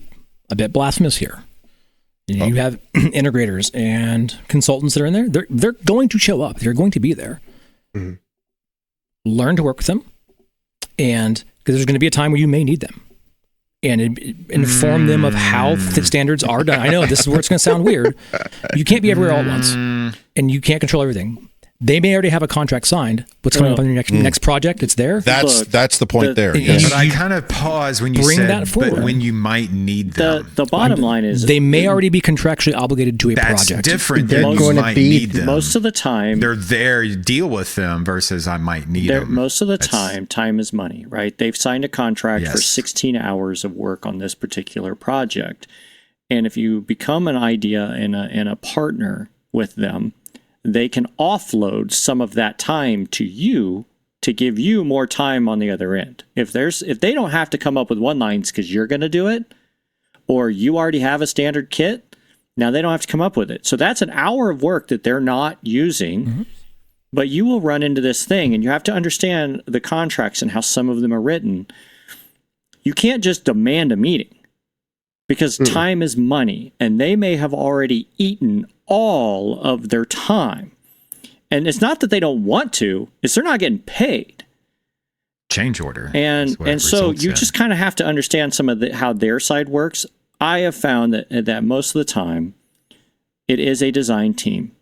a bit blasphemous here. You have integrators and consultants that are in there. They're going to show up. They're going to be there. Mm-hmm. Learn to work with them, and because there's going to be a time where you may need them, and inform them of how standards are done. I know this is where it's going to sound weird. You can't be everywhere all at once, and you can't control everything. They may already have a contract signed. What's coming up on your next project? It's there. That's the point there. Yes. But I kind of pause when you said that forward. But when you might need them. The bottom line is they may already be contractually obligated to a project. That's different. They're going to need them. Most of the time. They're there. You deal with them versus I might need them. Most of the time is money, right? They've signed a contract for 16 hours of work on this particular project, and if you become an idea and a partner with them, they can offload some of that time to you to give you more time on the other end. If they don't have to come up with one-liners because you're going to do it, or you already have a standard kit, now they don't have to come up with it. So that's an hour of work that they're not using, but you will run into this thing, and you have to understand the contracts and how some of them are written. You can't just demand a meeting because time is money, and they may have already eaten all of their time. And it's not that they don't want to, it's they're not getting paid. Change order. And so you just kind of have to understand some of how their side works. I have found that most of the time it is a design team.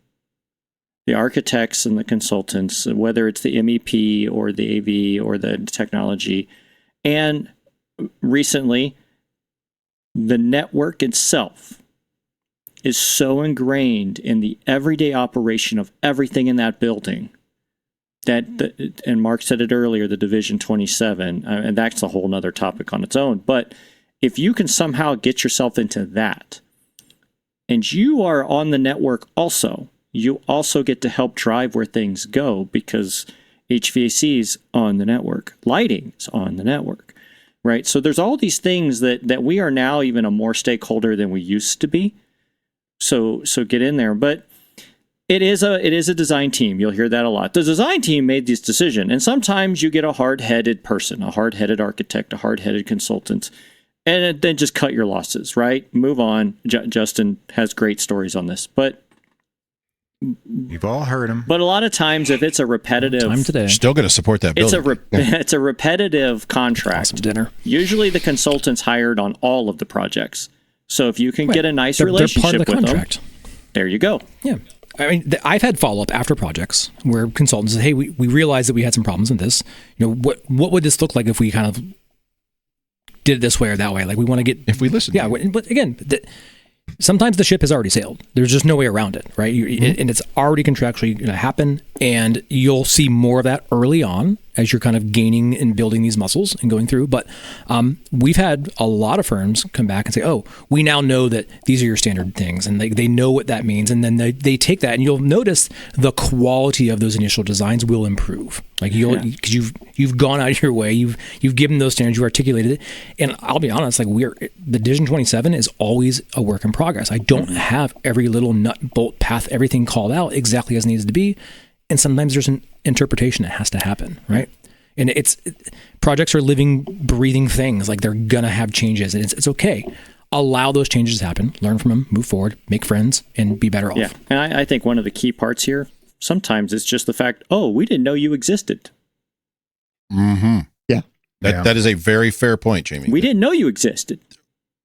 The architects and the consultants, whether it's the MEP or the AV or the technology, and recently the network itself is so ingrained in the everyday operation of everything in that building that, and Mark said it earlier, the Division 27, and that's a whole nother topic on its own. But if you can somehow get yourself into that, and you are on the network also, you also get to help drive where things go because HVAC is on the network, lighting is on the network, right? So there's all these things that we are now even a more stakeholder than we used to be. So get in there. But It is a design team. You'll hear that a lot. The design team made this decision, and sometimes you get a hard-headed person, a hard-headed architect, a hard-headed consultant, and then just cut your losses, right? Move on. Justin has great stories on this, but you've all heard him. But a lot of times, if it's a repetitive, time today. You're still going to support that building. It's a repetitive contract. Awesome dinner. Usually, the consultant's hired on all of the projects. So if you can get a nice relationship they're part of the with contract. them, there you go. Yeah. I mean, I've had follow-up after projects where consultants say, hey, we realized that we had some problems with this. What would this look like if we kind of did it this way or that way? Like, we want to get... If we listen. Yeah, but again, sometimes the ship has already sailed. There's just no way around it, right? And it's already contractually going to happen, and you'll see more of that early on as you're kind of gaining and building these muscles and going through. But we've had a lot of firms come back and say, oh, we now know that these are your standard things, and they know what that means. And then they take that, and you'll notice the quality of those initial designs will improve. Like because you've gone out of your way, you've given those standards, you articulated it. And I'll be honest, like the Division 27 is always a work in progress. I don't have every little nut, bolt, path, everything called out exactly as it needs to be. And sometimes there's an interpretation that has to happen, right? And projects are living, breathing things. Like, they're gonna have changes, and it's okay. Allow those changes to happen, learn from them, move forward, make friends, and be better off. Yeah, and I think one of the key parts here, sometimes it's just the fact, oh, we didn't know you existed. Mm-hmm. Yeah. That is a very fair point, Jamie. We didn't know you existed.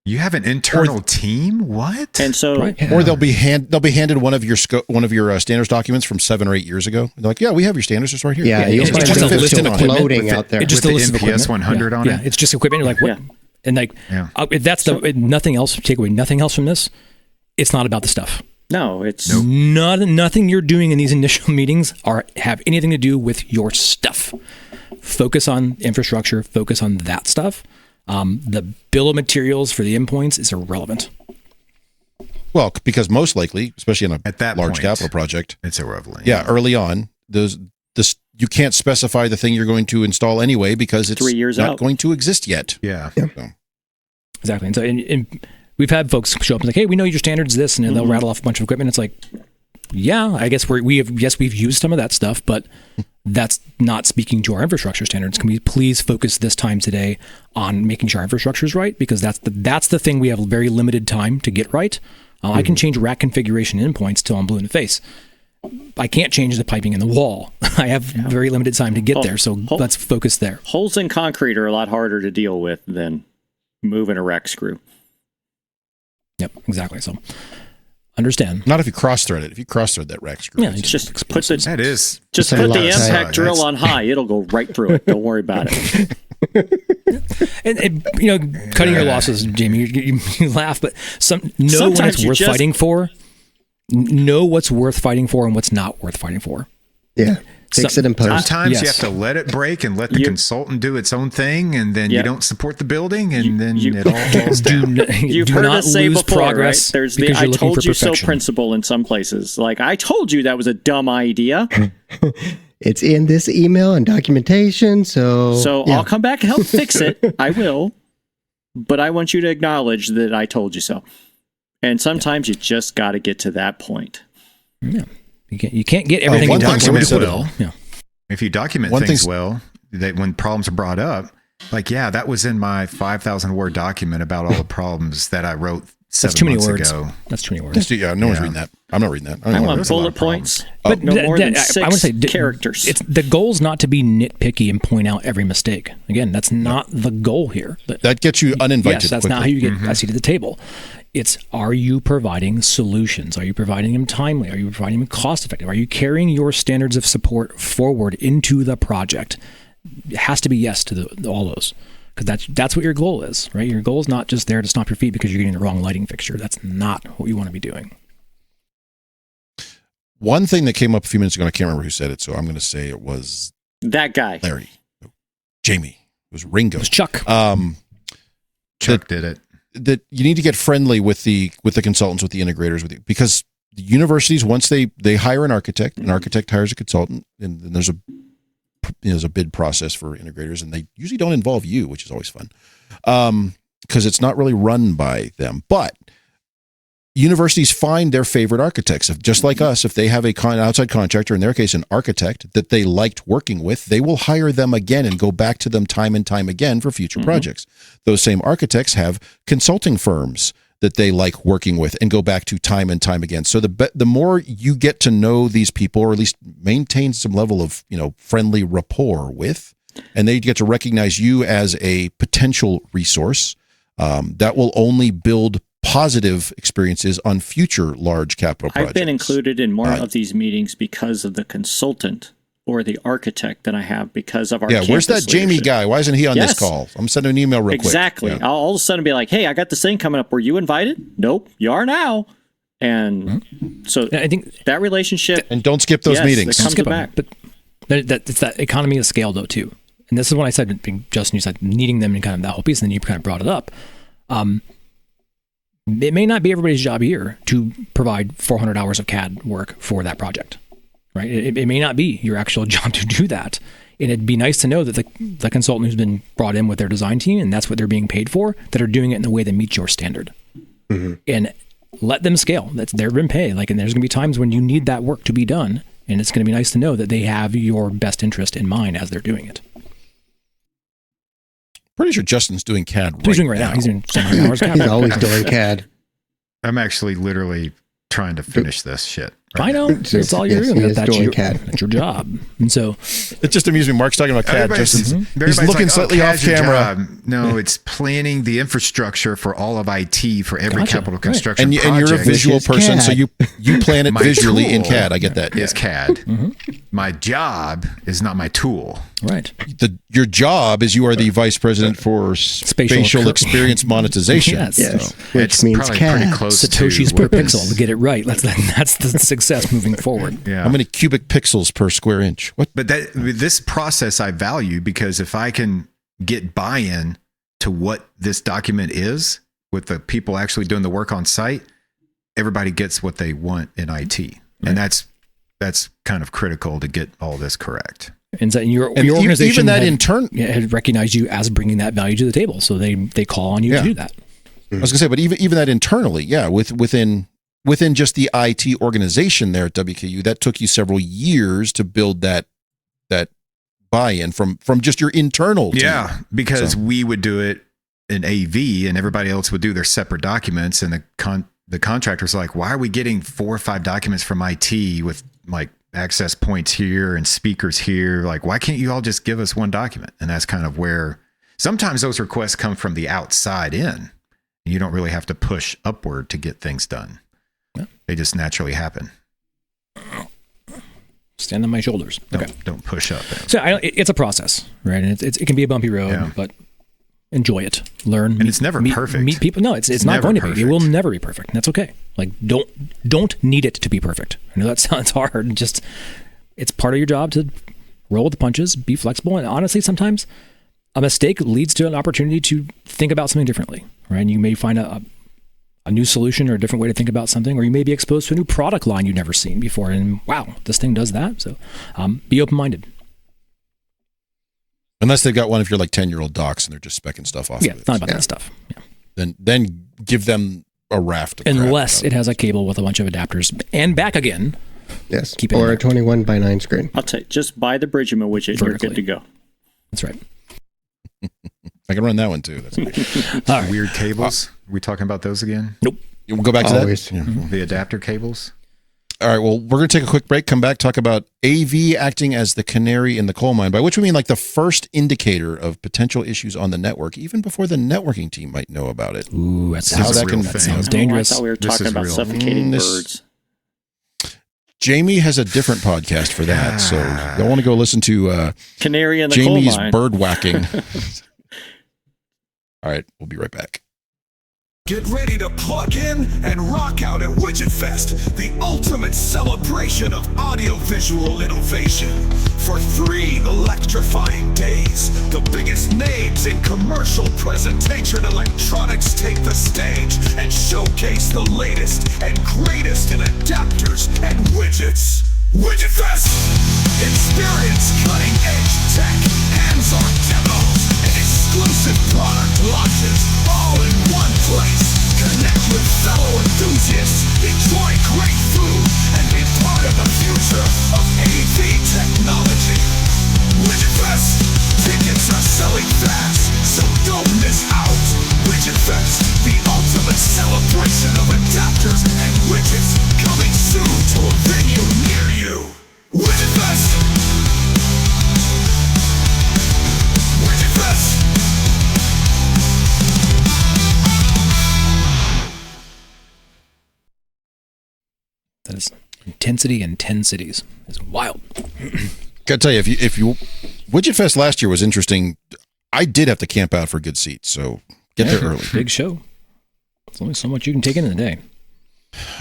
You have an internal team? What? And so, Or they'll be handed one of your standards documents from 7 or 8 years ago. They're like, yeah, we have your standards just right here. Yeah, you'll find just a them list still of floating out there. It just with lists the equipment. NPS 100 on it? Yeah, it's just equipment. You're like, what? Yeah. And like, if that's nothing else, take away nothing else from this, it's not about the stuff. no, it's Nothing you're doing in these initial meetings have anything to do with your stuff. Focus on infrastructure, focus on that stuff. The bill of materials for the endpoints is irrelevant. Well, because most likely, especially in At that large point, capital project, it's irrelevant. yeah, early on, you can't specify the thing you're going to install anyway because it's 3 years not out. going to exist yet. Yeah. So, Exactly. And so and we've had folks show up and like, hey, we know your standards this, and then they'll rattle off a bunch of equipment. It's like, yeah, I guess we've used some of that stuff, but that's not speaking to our infrastructure standards. Can we please focus this time today on making sure our infrastructure is right? Because that's the thing we have very limited time to get right. I can change rack configuration endpoints till I'm blue in the face. I can't change the piping in the wall. I have very limited time to get there, so let's focus there. holes in concrete are a lot harder to deal with than moving a rack screw. Yep, exactly. So understand. not if you cross-thread it. If you cross-thread that rack screw, Yeah, it's- Just put the That is. just That's a put lot the of impact time. drill That's- on high. It'll go right through it. Don't worry about it. And cutting your losses, Jamie. You laugh, but know when Sometimes it's you worth just- fighting for. Know what's worth fighting for and what's not worth fighting for. Yeah. Fix it in post. Sometimes you Yes. have to let it break and let the consultant do its own thing, and then you Yep. don't support the building, and then you- it all falls down. You've do heard not us say lose before, progress right? There's the because "I you're looking told for you so" perfection. principle in some places. Like, I told you that was a dumb idea, It's in this email and documentation. So yeah. I'll come back and help fix it. I will, but I want you to acknowledge that I told you so. And sometimes you just got to get to that point. Yeah, you can't get everything one in thing document someone well. said- Yeah. If you document One things thing's- well, that when problems are brought up, like, yeah, that was in my 5,000 word document about all the problems that I wrote 7 That's too many months words. ago. That's too many words. Yeah, no one's reading that. I'm not reading that. I don't want want a lot bullet of problems. points, But no more than I six would say characters. It's the goal's not to be nitpicky and point out every mistake. Again, that's not the goal here. That gets you uninvited. Yes, that's not how quickly. you get a seat at the table. It's, are you providing solutions? Are you providing them timely? Are you providing them cost effective? Are you carrying your standards of support forward into the project? It has to be yes to all those, because that's what your goal is, right? Your goal is not just there to stomp your feet because you're getting the wrong lighting fixture. That's not what you want to be doing. One thing that came up a few minutes ago, and I can't remember who said it, so I'm going to say it was that guy. Larry, Jamie, it was Ringo. It was Chuck. Chuck did it. That you need to get friendly with the consultants, with the integrators, with you, because the universities, once they hire an architect hires a consultant, and then there's a bid process for integrators, and they usually don't involve you, which is always fun, because it's not really run by them. But universities find their favorite architects. Just like us, if they have a outside contractor, in their case an architect, that they liked working with, they will hire them again and go back to them time and time again for future projects. Those same architects have consulting firms that they like working with and go back to time and time again. So the more you get to know these people, or at least maintain some level of, friendly rapport with, and they get to recognize you as a potential resource, that will only build positive experiences on future large capital projects. I've been included in more of these meetings because of the consultant or the architect that I have because of our campus where's that Jamie leadership. guy? Why isn't he on this call? I'm sending an email real quick. Exactly. I'll all of a sudden be like, hey, I got this thing coming up. Were you invited? Nope, you are now. And so I think that relationship... And don't skip those meetings. Comes back. But it's that economy of scale, though, too. And this is what I said, Justin, you said needing them in kind of that whole piece, and then you kind of brought it up. It may not be everybody's job here to provide 400 hours of CAD work for that project, right? It may not be your actual job to do that. And it'd be nice to know that the consultant who's been brought in with their design team, and that's what they're being paid for, that are doing it in a way that meets your standard. And let them scale. That's their pay. And there's going to be times when you need that work to be done, and it's going to be nice to know that they have your best interest in mind as they're doing it. Pretty sure Justin's doing CAD He's doing right now. He's doing 700 hours of CAD. He's always doing CAD. I'm actually literally trying to finish this shit. I know. That's all you're doing. That's your job. And so it just amused me. Mark's talking about CAD. He's looking slightly off camera. No, it's planning the infrastructure for all of IT for every capital construction project. And you're a visual person, so you plan it visually in CAD. I get that. It's CAD. My job is not my tool. Right. Your job is you are the vice president for spatial experience monetization. Yes. Which means CAD. Pretty close Satoshis to per pixel to get it right. That's the success moving forward. Yeah. How many cubic pixels per square inch? What? But this process I value, because if I can get buy-in to what this document is with the people actually doing the work on site, everybody gets what they want in IT. Right. And that's kind of critical to get all this correct. And so your organization even that had recognized you as bringing that value to the table, so they call on you to do that. I was going to say, but even that internally, within just the IT organization there at WKU, that took you several years to build that buy-in from just your internal team. Yeah, because we would do it in AV and everybody else would do their separate documents, and the contractor's like, why are we getting 4 or 5 documents from IT with access points here and speakers here? Why can't you all just give us one document? And that's kind of where sometimes those requests come from the outside in. You don't really have to push upward to get things done. Yeah. They just naturally happen. Stand on my shoulders. Don't push up. So it's a process, right? And it can be a bumpy road, but enjoy it, learn. And it's never perfect. Meet people. No, it's not going to be. It will never be perfect. And that's okay. Don't need it to be perfect. I know that sounds hard. Just it's part of your job to roll with the punches, be flexible, and honestly, sometimes a mistake leads to an opportunity to think about something differently, right? And you may find a new solution or a different way to think about something, or you may be exposed to a new product line you've never seen before, and wow, this thing does that. So be open-minded. Unless they've got one if you're 10-year-old docs and they're just specking stuff off. Yeah, it's not about that stuff. Yeah. Then give them a raft of unless it has a cable with a bunch of adapters and back again. Yes, or a 21:9 screen. I'll tell you, just buy the Bridgema widget, you're good to go. That's right. I can run that one too. That's right. Weird cables. Are we talking about those again? Nope. We'll go back to that. Yeah. The adapter cables. All right. Well, we're going to take a quick break, come back, talk about AV acting as the canary in the coal mine, by which we mean the first indicator of potential issues on the network, even before the networking team might know about it. Ooh, that sounds dangerous. I thought we were talking about suffocating birds. Jamie has a different podcast for that, so you'll want to go listen to Canary in the Jamie's coal mine. bird whacking. All right, we'll be right back. Get ready to plug in and rock out at Widget Fest, the ultimate celebration of audiovisual innovation. For 3 electrifying days, the biggest names in commercial presentation electronics take the stage and showcase the latest and greatest in adapters and widgets. Widget Fest! Experience cutting-edge tech, hands-on demos, and exclusive product launches all in one place. Connect with fellow enthusiasts. Enjoy great food and be part of the future of AV technology. Widget Fest tickets are selling fast, so don't miss out. Widget Fest, the ultimate celebration of adapters and widgets, coming soon to a venue near you. Widget Fest. Widget Fest. That is intensity in 10 cities. It's wild. Gotta tell you, if you Widget Fest last year was interesting. I did have to camp out for good seats, so get there early. Big show. There's only so much you can take in a day.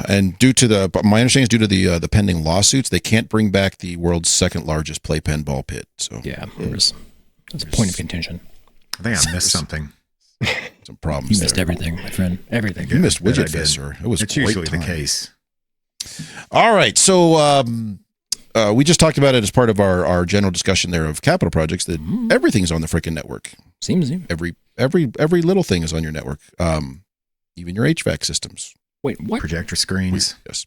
And my understanding is due to the pending lawsuits, they can't bring back the world's second largest playpen ball pit. So yeah, that's a point of contention. I think I missed something. Some problems. You missed everything, my friend. Everything. You missed Widget Fest, sir. It was It's great usually time. the case. All right, so we just talked about it as part of our general discussion there of capital projects. That everything's on the frickin' network. Seems you. Every little thing is on your network. Even your HVAC systems. Wait, what? Projector screens. Yes.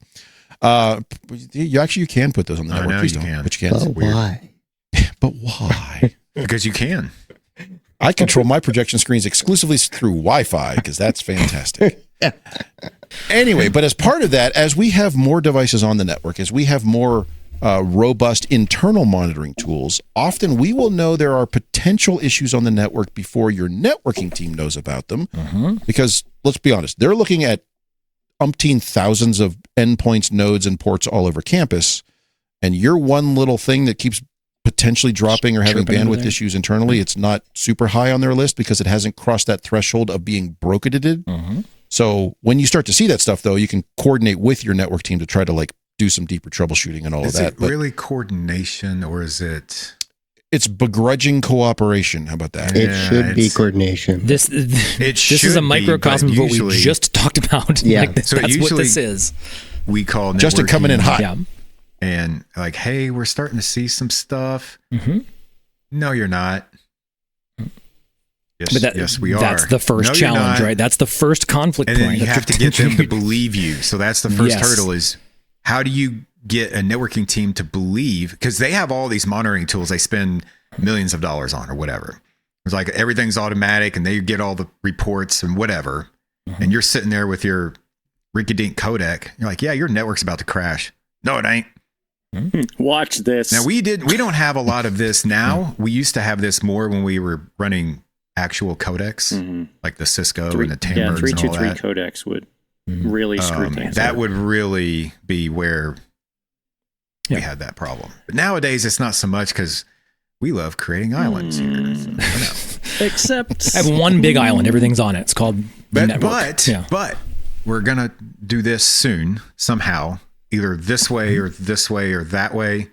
You can put those on the network. I know Please you don't, can. but you can't. But why? But why? Because you can. I control my projection screens exclusively through Wi-Fi because that's fantastic. Anyway, but as part of that, as we have more devices on the network, as we have more robust internal monitoring tools, often we will know there are potential issues on the network before your networking team knows about them. Because let's be honest, they're looking at umpteen thousands of endpoints, nodes, and ports all over campus, and you're one little thing that keeps potentially dropping or having bandwidth issues internally. It's not super high on their list because it hasn't crossed that threshold of being broketed. So when you start to see that stuff, though, you can coordinate with your network team to try to do some deeper troubleshooting and all of that. Is it really coordination, or is it? It's begrudging cooperation. How about that? It should be coordination. This is a microcosm of what we just talked about. Yeah. That's what this is. We call Justin coming in hot. Yeah. And hey, we're starting to see some stuff. No, you're not. Yes, yes, we are. That's the first challenge, right? That's the first conflict point. And then you have to get them to believe you. So that's the first hurdle is how do you get a networking team to believe? Because they have all these monitoring tools they spend millions of dollars on or whatever. It's like everything's automatic and they get all the reports and whatever. And you're sitting there with your rinky-dink codec. You're like, yeah, your network's about to crash. No, it ain't. Watch this. Now we don't have a lot of this now. We used to have this more when we were running actual codecs, like the Cisco and the Tambergs and all that. 323 codecs would really screw things That up. would really be where we had that problem. But nowadays, it's not so much because we love creating islands here. So, Except I have one big island. Everything's on it. It's called the network. But we're going to do this soon somehow, either this way or that way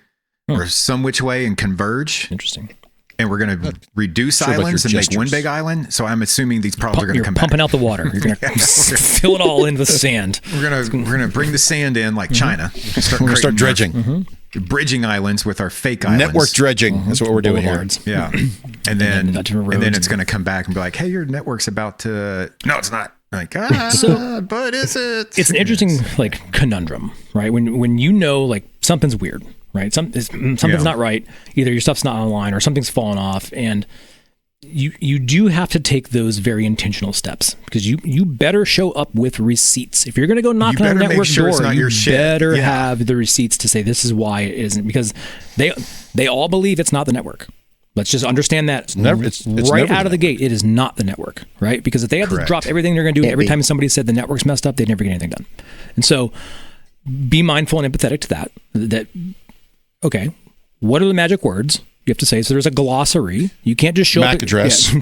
or some which way and converge. Interesting. And we're going to reduce islands and make one big island. So I'm assuming these problems are going to come back. Pumping out the water. You're going to fill it all in with sand. We're going to bring the sand in like China. We're going to start dredging. Bridging islands with our fake islands. Network dredging. That's what we're doing here. Yeah. And then it's going to come back and be like, hey, your network's about to... No, it's not. Like, but is it? It's an interesting conundrum, right? When you know something's weird, right? Something's not right. Either your stuff's not online or something's fallen off, and you do have to take those very intentional steps because you better show up with receipts. If you're going to go knock on a network door, you better have the receipts to say this is why it isn't, because they all believe it's not the network. Let's just understand that it's right out of the gate. It is not the network, right? Because if they have to drop everything they're going to do every time somebody said the network's messed up, they'd never get anything done. And so be mindful and empathetic to that, okay, what are the magic words you have to say? So there's a glossary. You can't just show MAC address.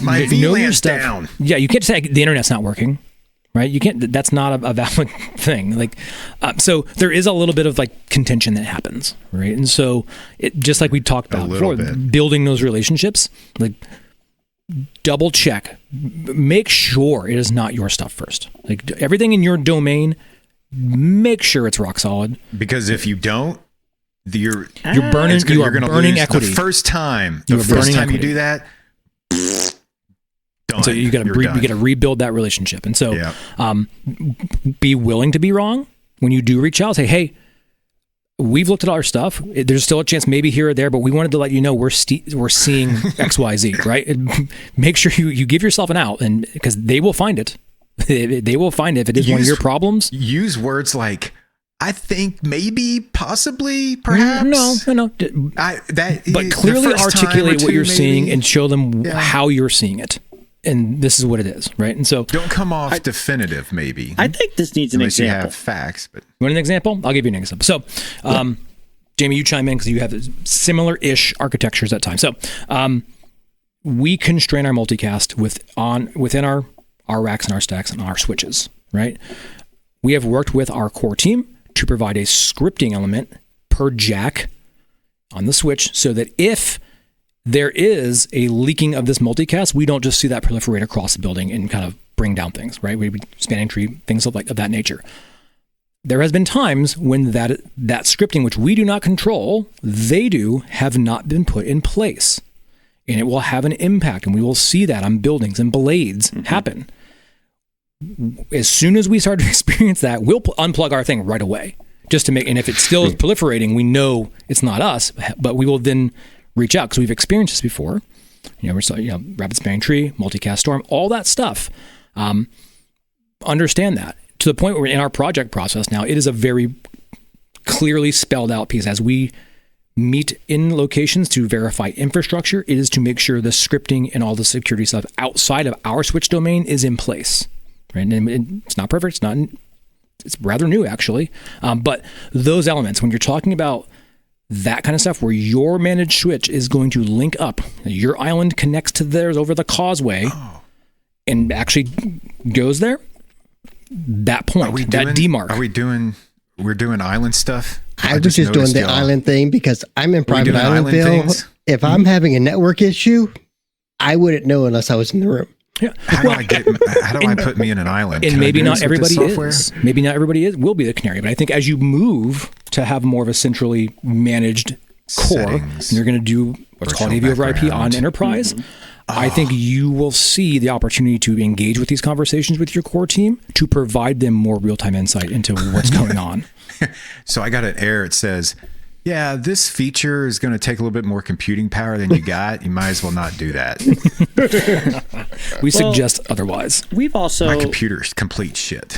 My VLAN's down. Yeah, you can't say the internet's not working. Right? You can't, that's not a valid thing. So there is a little bit of contention that happens, right? And so just like we talked about before, building those relationships, double check, make sure it is not your stuff first. Everything in your domain, make sure it's rock solid. Because if you don't, you're burning equity. The first time you do that, So you got to rebuild that relationship. And so be willing to be wrong when you do reach out. Say, hey, we've looked at all our stuff. There's still a chance maybe here or there, but we wanted to let you know we're seeing X, Y, Z, right? And make sure you give yourself an out, and because they will find it. They will find it if it is one of your problems. Use words like, I think, maybe, possibly, perhaps. No. But clearly articulate what you're seeing and show them how you're seeing it. And this is what it is, right? And so don't come off definitive, maybe. I think this needs an example. Unless you have facts. But you want an example? I'll give you an example. So, Jamie, you chime in because you have similar-ish architectures at times. So, we constrain our multicast within our racks and our stacks and our switches, right? We have worked with our core team to provide a scripting element per jack on the switch so that if there is a leaking of this multicast, we don't just see that proliferate across the building and kind of bring down things, right? We spanning tree, things of that nature. There has been times when that scripting, which we do not control, they do, have not been put in place. And it will have an impact, and we will see that on buildings and blades happen. As soon as we start to experience that, we'll unplug our thing right away, just to make. And if it still is proliferating, we know it's not us, but we will then reach out because we've experienced this before. We're rapid spanning tree, multicast storm, all that stuff. Understand that to the point where in our project process now, it is a very clearly spelled out piece as we meet in locations to verify infrastructure. It is to make sure the scripting and all the security stuff outside of our switch domain is in place. Right? And it's not perfect. It's rather new actually. But those elements, when you're talking about that kind of stuff where your managed switch is going to link up, your island connects to theirs over the causeway and actually goes there, that point, that demarc. We're doing island stuff? I was just doing the island thing because I'm in private islandville. If I'm having a network issue, I wouldn't know unless I was in the room. Yeah. How do I put me in an island? And maybe not everybody is. Maybe not everybody will be the canary. But I think as you move to have more of a centrally managed core, and you're going to do what's called AV over IP on enterprise, I think you will see the opportunity to engage with these conversations with your core team to provide them more real-time insight into what's going on. So I got an error. It says, yeah, this feature is going to take a little bit more computing power than you got. You might as well not do that. We suggest otherwise. My computer's complete shit.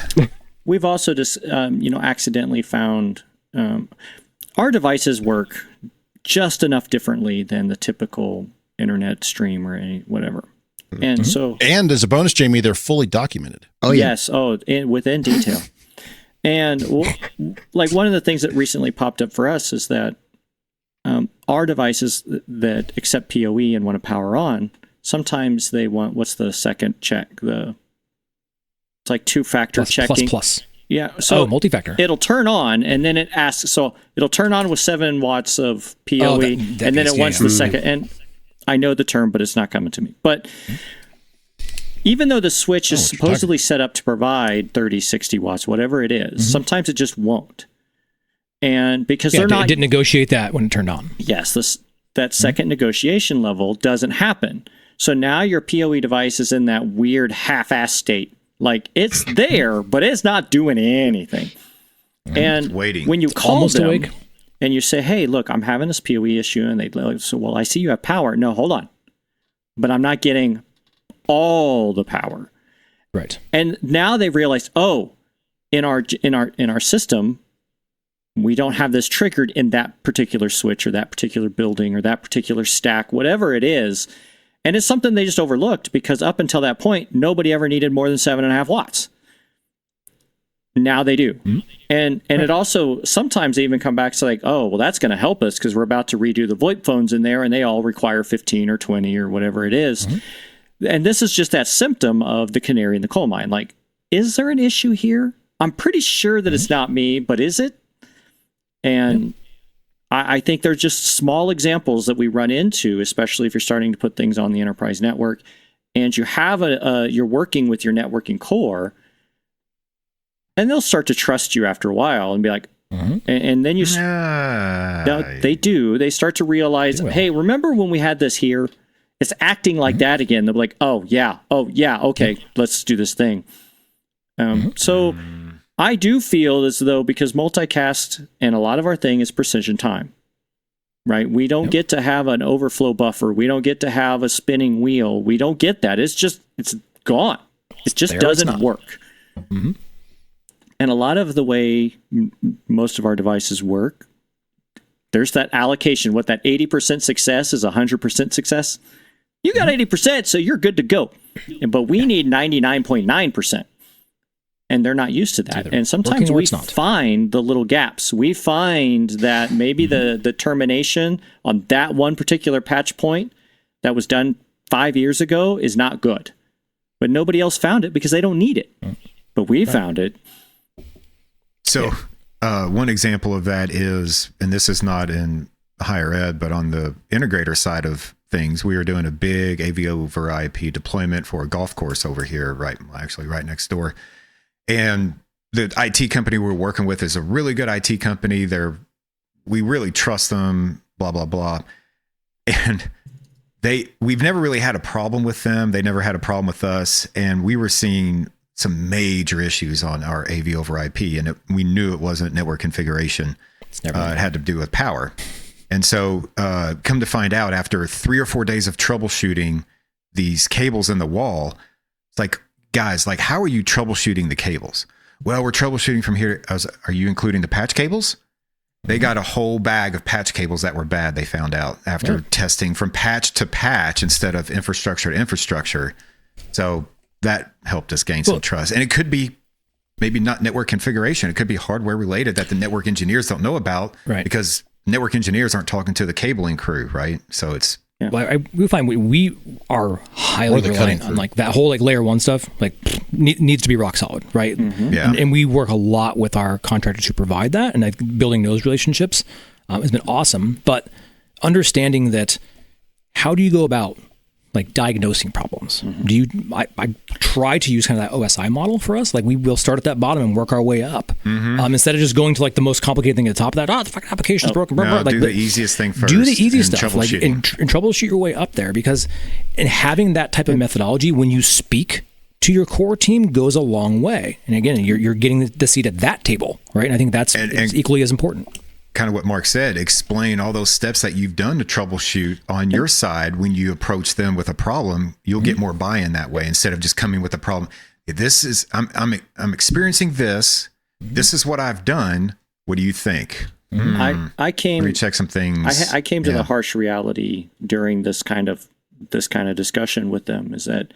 We've also just, accidentally found our devices work just enough differently than the typical internet stream or whatever. And so, and as a bonus, Jamie, they're fully documented. Oh, yes. Within detail. And like one of the things that recently popped up for us is that our devices that accept PoE and want to power on, sometimes they want, what's the second check? It's like two-factor checking. Plus. Yeah. So multi-factor. It'll turn on and then it asks, so it'll turn on with 7 watts of PoE and then it wants the second. And I know the term, but it's not coming to me. But even though the switch is supposedly set up to provide 30, 60 watts, whatever it is, sometimes it just won't. And because they're not... It didn't negotiate that when it turned on. Yes, that second negotiation level doesn't happen. So now your PoE device is in that weird half-ass state. Like, it's there, but it's not doing anything. And waiting. When you call them and you say, hey, look, I'm having this PoE issue, and they so, well, I see you have power. No, hold on. But I'm not getting all the power. Right. And now they've realized, in our system, we don't have this triggered in that particular switch or that particular building or that particular stack, whatever it is. And it's something they just overlooked because up until that point, nobody ever needed more than 7.5 watts. Now they do. And it also, sometimes they even come back to like, oh, well, that's going to help us because we're about to redo the VoIP phones in there and they all require 15 or 20 or whatever it is. And this is just that symptom of the canary in the coal mine. Like, is there an issue here? I'm pretty sure that it's not me, but is it? And I think they're just small examples that we run into, especially if you're starting to put things on the enterprise network and you have you're working with your networking core, and they'll start to trust you after a while and be like, and then you, no, they do. They start to realize, hey, remember when we had this here? It's acting like that again. They'll be like, oh yeah, okay, let's do this thing. So I do feel as though, because multicast and a lot of our thing is precision time, right? We don't get to have an overflow buffer. We don't get to have a spinning wheel. We don't get that. It's gone. It just doesn't work. Mm-hmm. And a lot of the way most of our devices work, there's that allocation. What that 80% success is 100% success. You got 80%, so you're good to go. But we need 99.9%. And they're not used to that. And sometimes we find the little gaps. We find that maybe the termination on that one particular patch point that was done 5 years ago is not good. But nobody else found it because they don't need it. But we found it. So one example of that is, and this is not in higher ed, but on the integrator side of things, we were doing a big AV over IP deployment for a golf course over here, right next door. And the IT company we're working with is a really good IT company. We really trust them, blah, blah, blah. And we've never really had a problem with them. They never had a problem with us. And we were seeing some major issues on our AV over IP. And we knew it wasn't network configuration. It had to do with power. And so come to find out, after 3 or 4 days of troubleshooting these cables in the wall, it's like, guys, like, how are you troubleshooting the cables? Well, we're troubleshooting from here. Are you including the patch cables? They got a whole bag of patch cables that were bad, they found out, after testing from patch to patch instead of infrastructure to infrastructure. So that helped us gain some trust. And it could be maybe not network configuration. It could be hardware related that the network engineers don't know about, because network engineers aren't talking to the cabling crew, right? So it's... Yeah. Well, we find we are highly reliant on like that whole like layer one stuff. Like needs to be rock solid, right? Mm-hmm. Yeah. And we work a lot with our contractors who provide that, and like building those relationships has been awesome. But understanding that, how do you go about like diagnosing problems? Mm-hmm. I try to use kind of that OSI model for us. Like we will start at that bottom and work our way up, instead of just going to like the most complicated thing at the top of that. The fucking application is broken. No, like do the easiest thing first. Do the easiest and stuff, like and troubleshoot your way up there. Because in having that type of methodology, when you speak to your core team, goes a long way. And again, you're getting the seat at that table, right? And I think that's equally as important. Kind of what Mark said, explain all those steps that you've done to troubleshoot on your side. When you approach them with a problem, you'll get more buy-in that way, instead of just coming with a problem. This is, I'm experiencing this. This is what I've done. What do you think? I came. Let me check some things. I came to the harsh reality during this kind of discussion with them, is that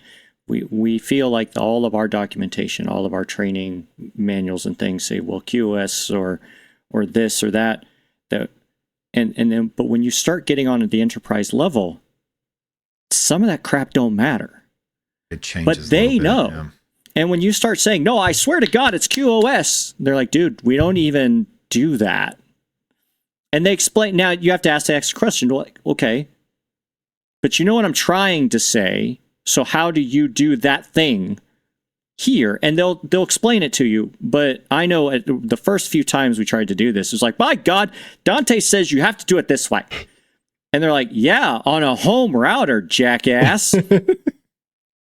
we feel like all of our documentation, all of our training manuals and things say, well, QoS or this or that, and then, but when you start getting on at the enterprise level, some of that crap don't matter. It changes. But they know. Yeah. And when you start saying, no, I swear to God, it's QoS, they're like, dude, we don't even do that. And they explain, now you have to ask the next question, like, okay, but you know what I'm trying to say, so how do you do that thing here? And they'll explain it to you. But I know the first few times we tried to do this, it was like, my God, Dante says you have to do it this way. And they're like, yeah, on a home router, jackass.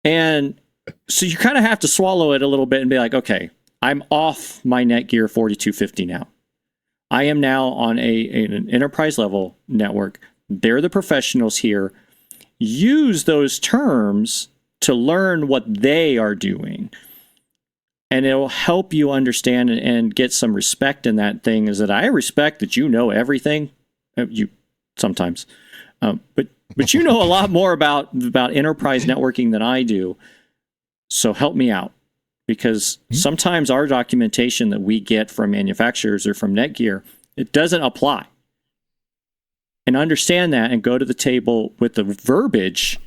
And so you kind of have to swallow it a little bit and be like, okay, I'm off my Netgear 4250 now. I am now on an enterprise level network. They're the professionals here. Use those terms to learn what they are doing. And it'll help you understand and get some respect in that thing, is that I respect that you know everything. You sometimes. But you know a lot more about enterprise networking than I do. So help me out. Because sometimes our documentation that we get from manufacturers or from Netgear, it doesn't apply. And understand that and go to the table with the verbiage,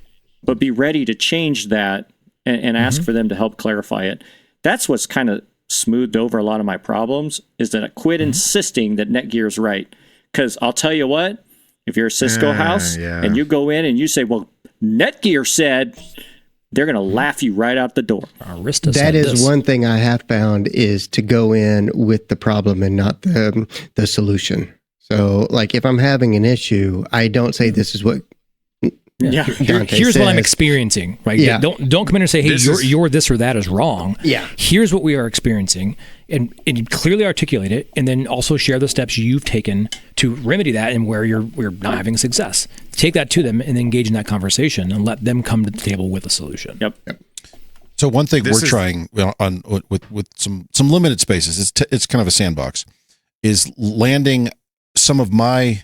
but be ready to change that and ask for them to help clarify it. That's what's kind of smoothed over a lot of my problems, is that I quit insisting that Netgear is right. Because I'll tell you what, if you're a Cisco house and you go in and you say, well, Netgear said, they're going to laugh you right out the door. That is one thing I have found, is to go in with the problem and not the solution. So like if I'm having an issue, I don't say this is what Yeah. Here's what I'm experiencing, right? Yeah. Don't come in and say, hey, your this or that is wrong. Yeah. Here's what we are experiencing, and clearly articulate it, and then also share the steps you've taken to remedy that and where we're not having success. Take that to them and engage in that conversation and let them come to the table with a solution. Yep. So one thing we're trying on with some limited spaces, it's kind of a sandbox, is landing some of my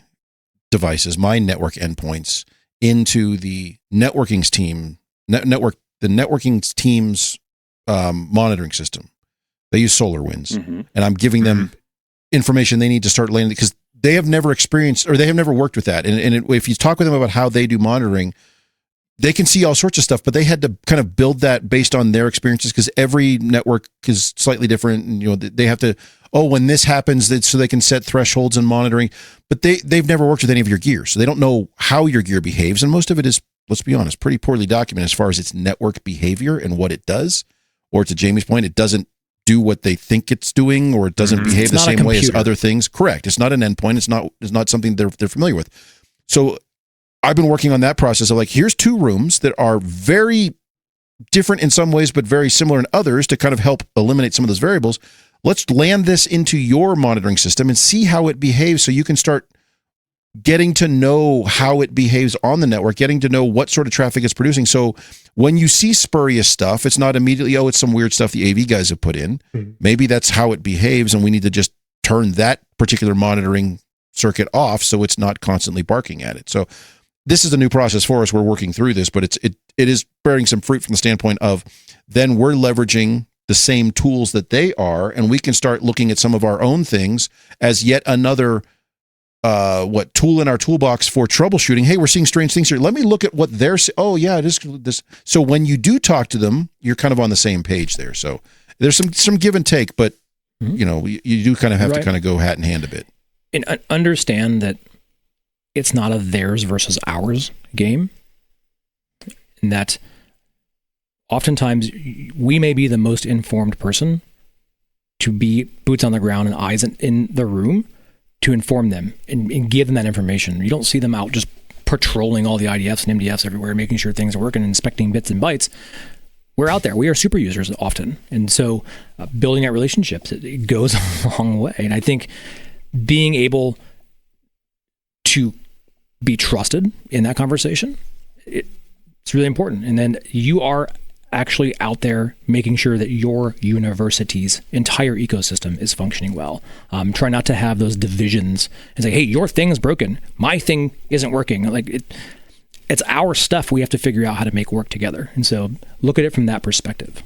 devices, my network endpoints, into the networking team's monitoring system. They use SolarWinds, and I'm giving them information they need to start landing, because they have never experienced or they have never worked with that. And if you talk with them about how they do monitoring, they can see all sorts of stuff, but they had to kind of build that based on their experiences, because every network is slightly different. And, they have to, when this happens, so they can set thresholds and monitoring, but they've never worked with any of your gear. So they don't know how your gear behaves. And most of it is, let's be honest, pretty poorly documented as far as its network behavior and what it does. Or to Jamie's point, it doesn't do what they think it's doing, or it doesn't behave the same way as other things. Correct. It's not an endpoint. It's not something they're familiar with. So I've been working on that process of here's two rooms that are very different in some ways, but very similar in others, to kind of help eliminate some of those variables. Let's land this into your monitoring system and see how it behaves, so you can start getting to know how it behaves on the network, getting to know what sort of traffic it's producing. So when you see spurious stuff, it's not immediately, it's some weird stuff the AV guys have put in. Maybe that's how it behaves, and we need to just turn that particular monitoring circuit off so it's not constantly barking at it. So this is a new process for us. We're working through this, but it is bearing some fruit from the standpoint of then we're leveraging the same tools that they are, and we can start looking at some of our own things as yet another tool in our toolbox for troubleshooting. Hey, we're seeing strange things here. Let me look at what they're saying. Oh yeah, it is this. So when you do talk to them, you're kind of on the same page there. So there's some give and take, but you do kind of have to kind of go hat in hand a bit. And understand that it's not a theirs versus ours game, and that oftentimes we may be the most informed person to be boots on the ground and eyes in the room to inform them and give them that information. You don't see them out just patrolling all the IDFs and MDFs everywhere, making sure things are working, inspecting bits and bytes. We're out there. We are super users often. And so building out relationships, it goes a long way. And I think being able to be trusted in that conversation, it's really important. And then you are actually out there making sure that your university's entire ecosystem is functioning well. Try not to have those divisions and say, hey, your thing's broken, my thing isn't working. It's our stuff. We have to figure out how to make work together. And so look at it from that perspective.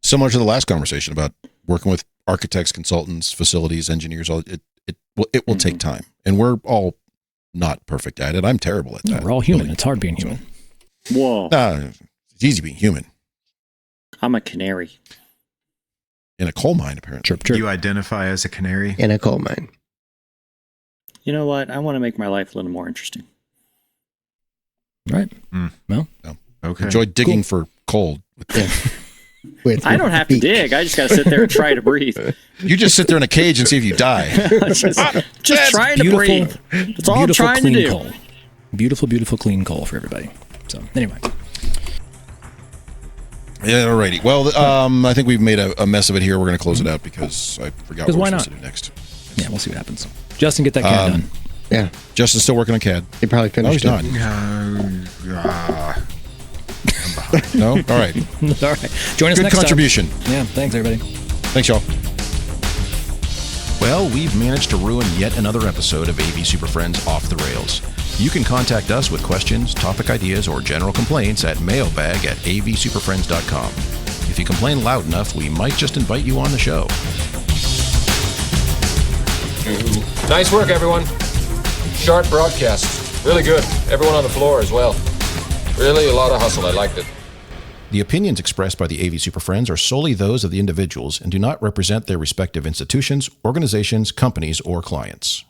Similar to the last conversation about working with architects, consultants, facilities, engineers, it will take time. And we're all not perfect at it. I'm terrible at that. We're all human. It's hard being human. Whoa. It's easy being human. I'm a canary. In a coal mine, apparently. Chirp, chirp. You identify as a canary? In a coal mine. You know what? I want to make my life a little more interesting. Right. Well, okay. Enjoy digging for coal. I don't have to dig. I just got to sit there and try to breathe. You just sit there in a cage and see if you die. just trying to breathe. That's all I'm trying to do. Coal. Beautiful, beautiful, clean coal for everybody. So anyway. Yeah, alrighty. Well, I think we've made a mess of it here. We're going to close it out because I forgot what we're supposed to do next. Yeah, we'll see what happens. Justin, get that CAD done. Yeah. Justin's still working on CAD. He probably finished it. No? All right. All right. Join us Good next contribution. time. Yeah, thanks, everybody. Thanks, y'all. Well, we've managed to ruin yet another episode of AV SuperFriends Off the Rails. You can contact us with questions, topic ideas, or general complaints at mailbag@avsuperfriends.com. If you complain loud enough, we might just invite you on the show. Nice work, everyone. Sharp broadcast. Really good. Everyone on the floor as well. Really a lot of hustle. I liked it. The opinions expressed by the AV SuperFriends are solely those of the individuals and do not represent their respective institutions, organizations, companies, or clients.